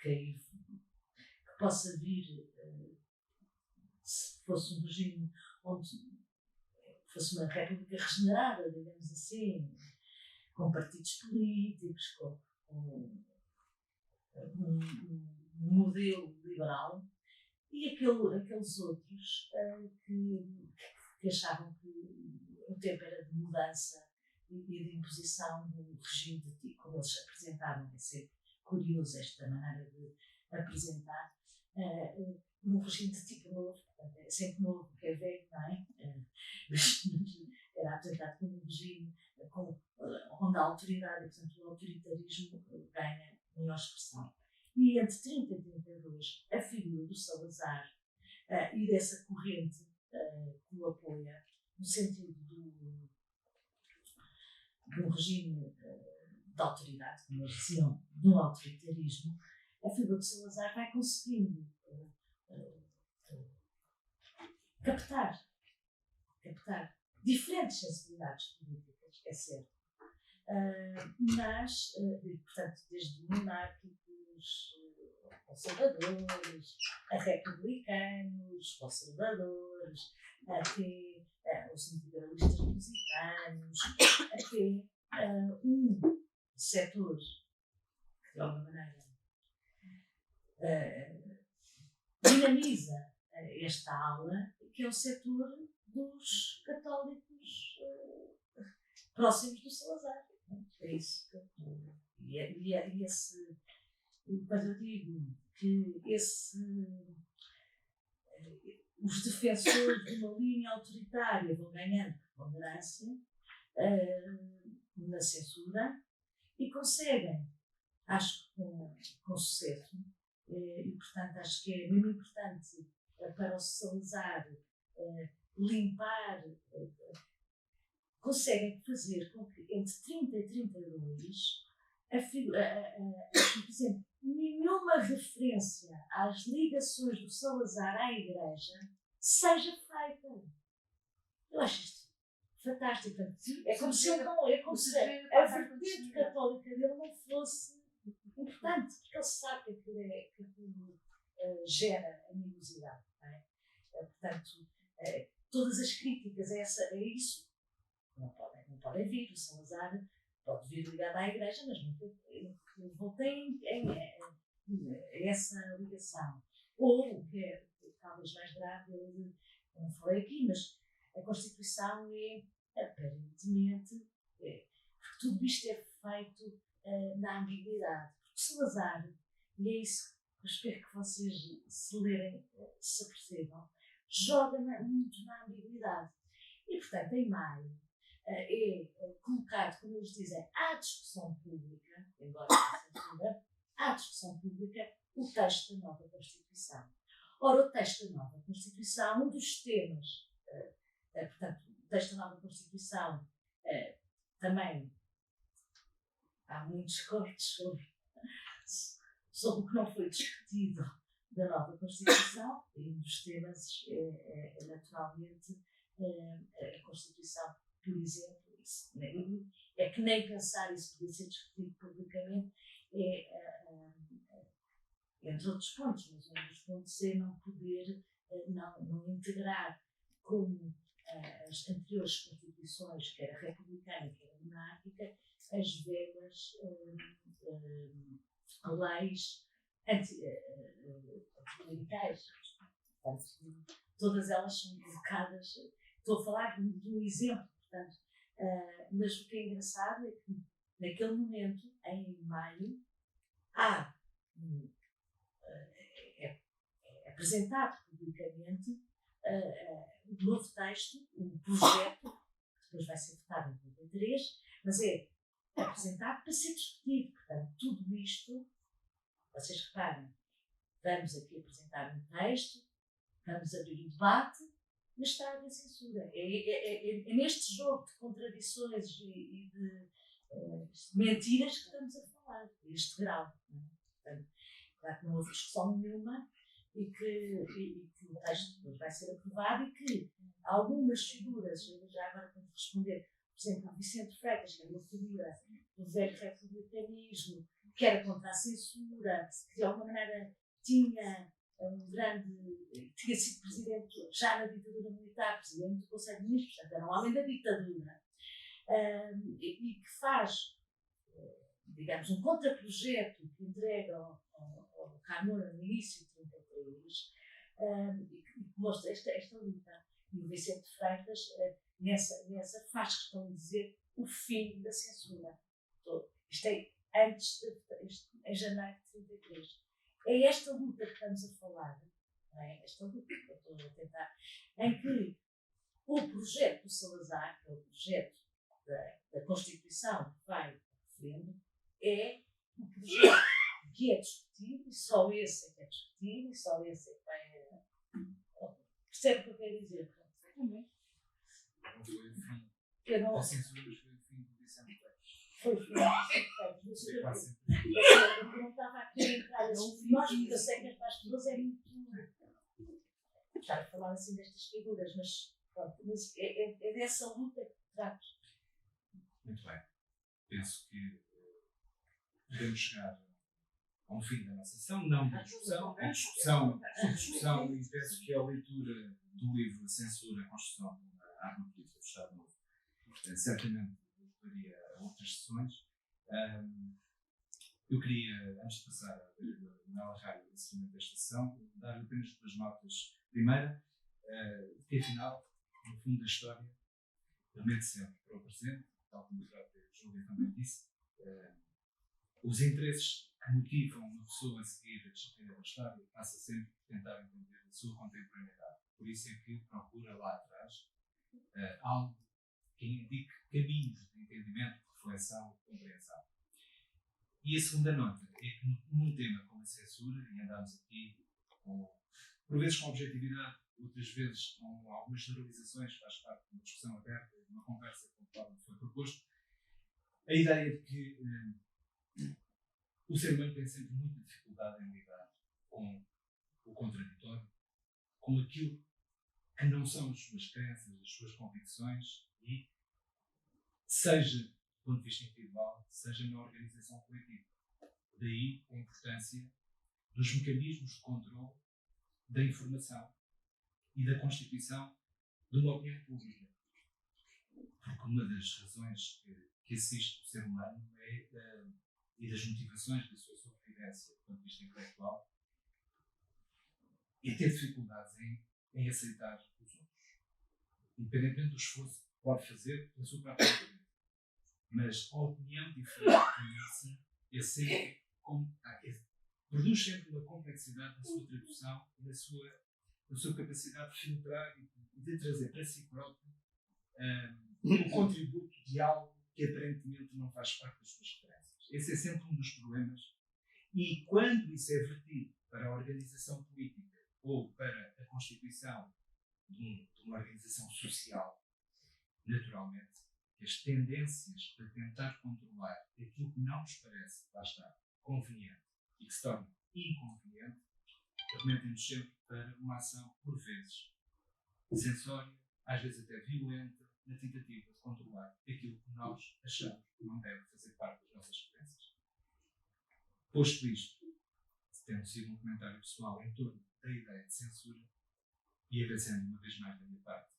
que possa vir, se fosse um regime onde fosse uma república regenerada, digamos assim, com partidos políticos, com um modelo liberal, e aqueles outros que achavam que o tempo era de mudança e de imposição do regime de tipo, como eles apresentavam. É sempre curioso esta maneira de apresentar um regime de tipo novo, portanto, é sempre novo, porque é velho, não é? Era apresentado como um regime onde a autoridade, portanto, o autoritarismo ganha maior expressão. E entre 30 e 32, a figura do Salazar e dessa corrente que o apoia, no sentido de um regime de autoridade, como eles diziam, do autoritarismo, a figura do Salazar vai conseguindo captar diferentes sensibilidades políticas, é certo. Mas, portanto, desde monárquicos, conservadores, a republicanos, conservadores, até os integralistas lusitanos, até um setor que, de alguma maneira, dinamiza esta ala, que é o setor dos católicos próximos do Salazar. É isso. E esse, quando eu digo que os defensores de uma linha autoritária vão ganhando preponderância na censura e conseguem, acho que com sucesso, e portanto acho que é mesmo importante para o Salazar limpar, conseguem fazer com que entre 30 e 32, por exemplo, nenhuma referência às ligações do Salazar à Igreja seja feita. Eu acho isto fantástico. É como se a vertente católica dele não fosse importante, porque ele sabe que aquilo gera animosidade. Não é? Portanto, todas as críticas a isso não podem vir. O Salazar pode vir ligado à Igreja, mas não voltei em essa ligação. Ou, o que é talvez mais grave, eu não falei aqui, mas a Constituição é, aparentemente, tudo isto é feito na ambiguidade. Porque Salazar, e é isso que eu espero que vocês, se lerem, se apercebam, joga muito na ambiguidade. E, portanto, em maio, é colocado, como eles dizem, à discussão pública, embora censura, à discussão pública, o texto da nova Constituição. Ora, o texto da nova Constituição, um dos temas, portanto, o texto da nova Constituição, também há muitos cortes sobre o que não foi discutido da nova Constituição, e um dos temas é naturalmente a Constituição, por exemplo, é que nem pensar isso podia ser discutido publicamente, entre outros pontos, mas um dos pontos é não poder, não integrar como as anteriores constituições, quer a republicana, quer a monárquica, as velhas leis anticlericais. Portanto, todas elas são colocadas. Estou a falar de um exemplo, portanto, mas o que é engraçado é que naquele momento, em maio, é apresentado publicamente um novo texto, um projeto, que depois vai ser votado em 2023, mas é apresentado para ser discutido. Portanto, tudo isto, vocês reparem, vamos aqui apresentar um texto, vamos abrir o debate, mas está a haver censura. É neste jogo de contradições e de mentiras que estamos a falar, este grau. Não é? Portanto, claro que não houve discussão nenhuma e que o texto depois vai ser aprovado e que algumas figuras, eu já agora tenho que responder, por exemplo, o Vicente Freitas, que é uma figura do velho republicanismo, que era contra a censura, que de alguma maneira tinha sido presidente já na ditadura militar, presidente do Conselho de Ministros, portanto era um homem da ditadura, e que faz, digamos, um contraprojeto que entrega ao Camões no início de 1933, e que mostra esta luta. E o Vicente Freitas, nessa faz questão de dizer o fim da censura. Isto é em janeiro de 1933. É esta luta que estamos a falar, não é? Esta luta que eu estou a tentar, em que o projeto do Salazar, que é o projeto da Constituição que vai referendo, é um projeto que é discutido, e só esse é que é discutido, e só esse é que vai. Percebe o que eu quero dizer? Também. Não foi o fim Da censura, mas foi o fim do Vicente Freitas. Foi o fim do Vicente Freitas. Eu não estava a querer entrar nesses pormenores, porque eu sei que para as pessoas é muito. Já a falar assim destas figuras, mas pronto, mas é dessa luta que trato. Muito bem. Penso que podemos chegar ao fim da nossa sessão, não da discussão. A discussão, e penso que a leitura do livro A Censura, a Construção de uma Arma Política do Estado Novo certamente levaria a outras sessões. Eu queria, antes de passar a Nela Rádio no seguimento desta sessão, dar apenas duas notas. Primeira, que afinal, no fundo da história, remete sempre para o presente, tal como a própria Júlia também disse. Os interesses que motivam uma pessoa a seguir a disciplina da história passa sempre por tentar entender a sua contemporaneidade. Por isso é que procura lá atrás algo que indique caminhos de entendimento, de reflexão, de compreensão. E a segunda nota é que num tema como a censura, e andamos aqui por vezes com objetividade, outras vezes com algumas generalizações, faz parte de uma discussão aberta, de uma conversa conforme foi proposto, a ideia de que o ser humano tem sempre muita dificuldade em lidar com o contraditório, com aquilo que não são as suas crenças, as suas convicções, e seja do ponto de vista individual, seja na organização coletiva. Daí a importância dos mecanismos de controle da informação e da constituição de uma opinião pública. Porque uma das razões que assiste o ser humano e das motivações da sua sobrevivência do ponto de vista intelectual é ter dificuldades em aceitar os outros, independentemente do esforço que pode fazer pela sua própria vida. Mas a opinião diferente produz sempre uma complexidade na sua tradução e na sua capacidade de filtrar e de trazer para si próprio um contributo de algo que aparentemente não faz parte das suas crenças. Esse é sempre um dos problemas. E quando isso é vertido para a organização política ou para a constituição de uma organização social, naturalmente, as tendências para tentar controlar aquilo que não nos parece, lá está, conveniente e que se torna inconveniente, remetem-nos sempre para uma ação, por vezes, censória, às vezes até violenta, na tentativa de controlar aquilo que nós achamos que não deve fazer parte das nossas crenças. Posto isto, tendo sido um comentário pessoal em torno da ideia de censura, e agradecendo uma vez mais da minha parte,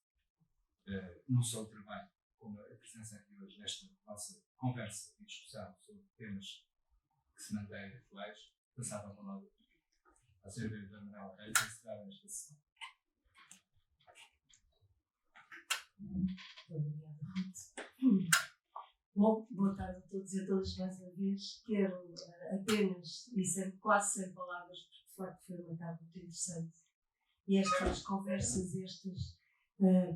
não só o trabalho, como a presença aqui hoje nesta nossa conversa e discussão sobre temas que se mantêm atuais, passava a palavra à Sra. Vereadora Manuela Reis, que encerrava esta sessão. Muito obrigada, Ruth. Bom, boa tarde a todos e a todas mais uma vez. Quero apenas, e sempre, quase sem palavras, porque de facto foi uma tarde muito interessante, e estas conversas, estas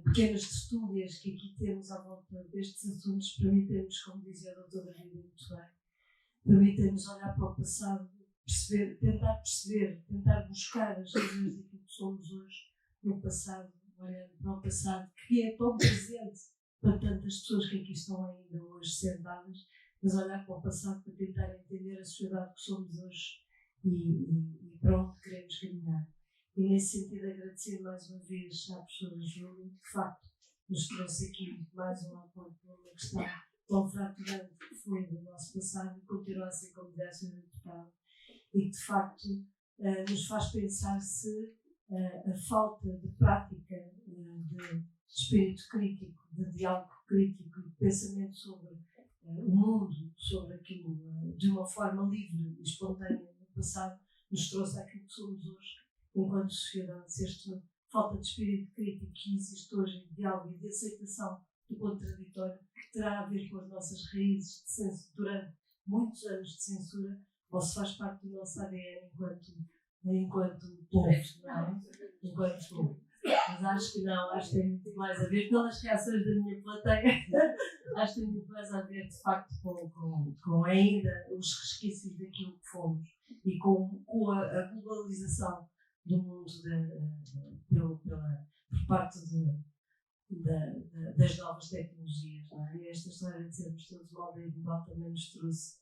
pequenas tertúlias que aqui temos à volta destes assuntos permitem-nos, como dizia a doutora Rita muito bem, permitem-nos olhar para o passado, tentar buscar as razões daquilo que somos hoje no passado, olhando para o passado, que é tão presente para tantas pessoas que aqui estão ainda hoje sentadas, mas olhar para o passado para tentar entender a sociedade que somos hoje e para onde queremos caminhar. E nesse sentido agradecer mais uma vez à professora Júlia, que de facto nos trouxe aqui mais um apoio para uma questão tão fraturante que foi do nosso passado e continua a ser como deve ser deputada, e que de facto nos faz pensar se a falta de prática de espírito crítico, de diálogo crítico e de pensamento sobre o mundo, sobre aquilo de uma forma livre e espontânea no passado, nos trouxe aquilo que somos hoje enquanto sociedade. Se esta falta de espírito crítico que existe hoje em diálogo e de aceitação do contraditório, que terá a ver com as nossas raízes de censura, durante muitos anos de censura, ou se faz parte do nosso ADN enquanto povo, não é? Enquanto povo. Mas acho que não, acho que tem muito mais a ver, pelas reações da minha plateia, acho que tem muito mais a ver, de facto, com ainda os resquícios daquilo que fomos e com a globalização do mundo por parte das novas tecnologias. Não é? E esta história de sermos todos uma aldeia global também nos trouxe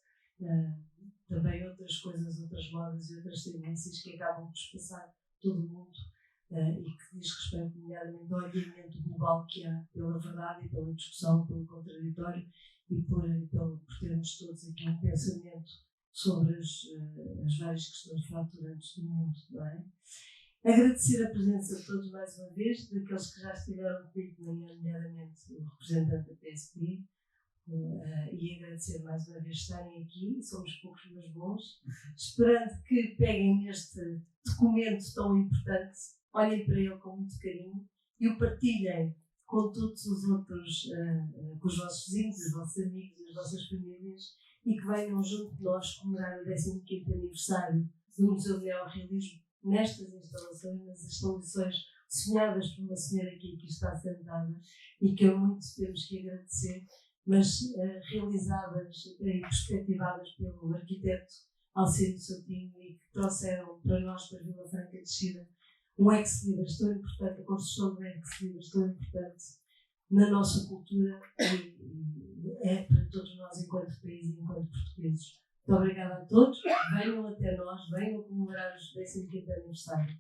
também outras coisas, outras modas e outras tendências que acabam por passar todo o mundo e que diz respeito, nomeadamente, ao alinhamento global que há pela verdade e pela discussão, pelo contraditório e por termos todos aqui um pensamento sobre as várias questões fraturantes do mundo. Não é? Agradecer a presença de todos mais uma vez, daqueles que já estiveram comigo de manhã, nomeadamente o representante da PSP, e agradecer mais uma vez estarem aqui, somos poucos mas bons, esperando que peguem neste documento tão importante, olhem para ele com muito carinho e o partilhem com todos os outros, com os vossos vizinhos, os vossos amigos, as vossas famílias, e que venham junto de nós comemorar o 15º aniversário do Museu do Neorrealismo nestas instalações, nas instalações sonhadas por uma senhora que aqui está sentada e que a muito temos que agradecer, mas realizadas e perspectivadas pelo arquiteto Alcino Soutinho e que trouxeram para nós, para Vila Franca de Xira, um ex-libris tão importante, a construção de um ex-libris tão importante na nossa cultura e é para todos nós enquanto país e enquanto portugueses. Muito obrigada a todos, venham até nós, venham comemorar o 15º aniversário.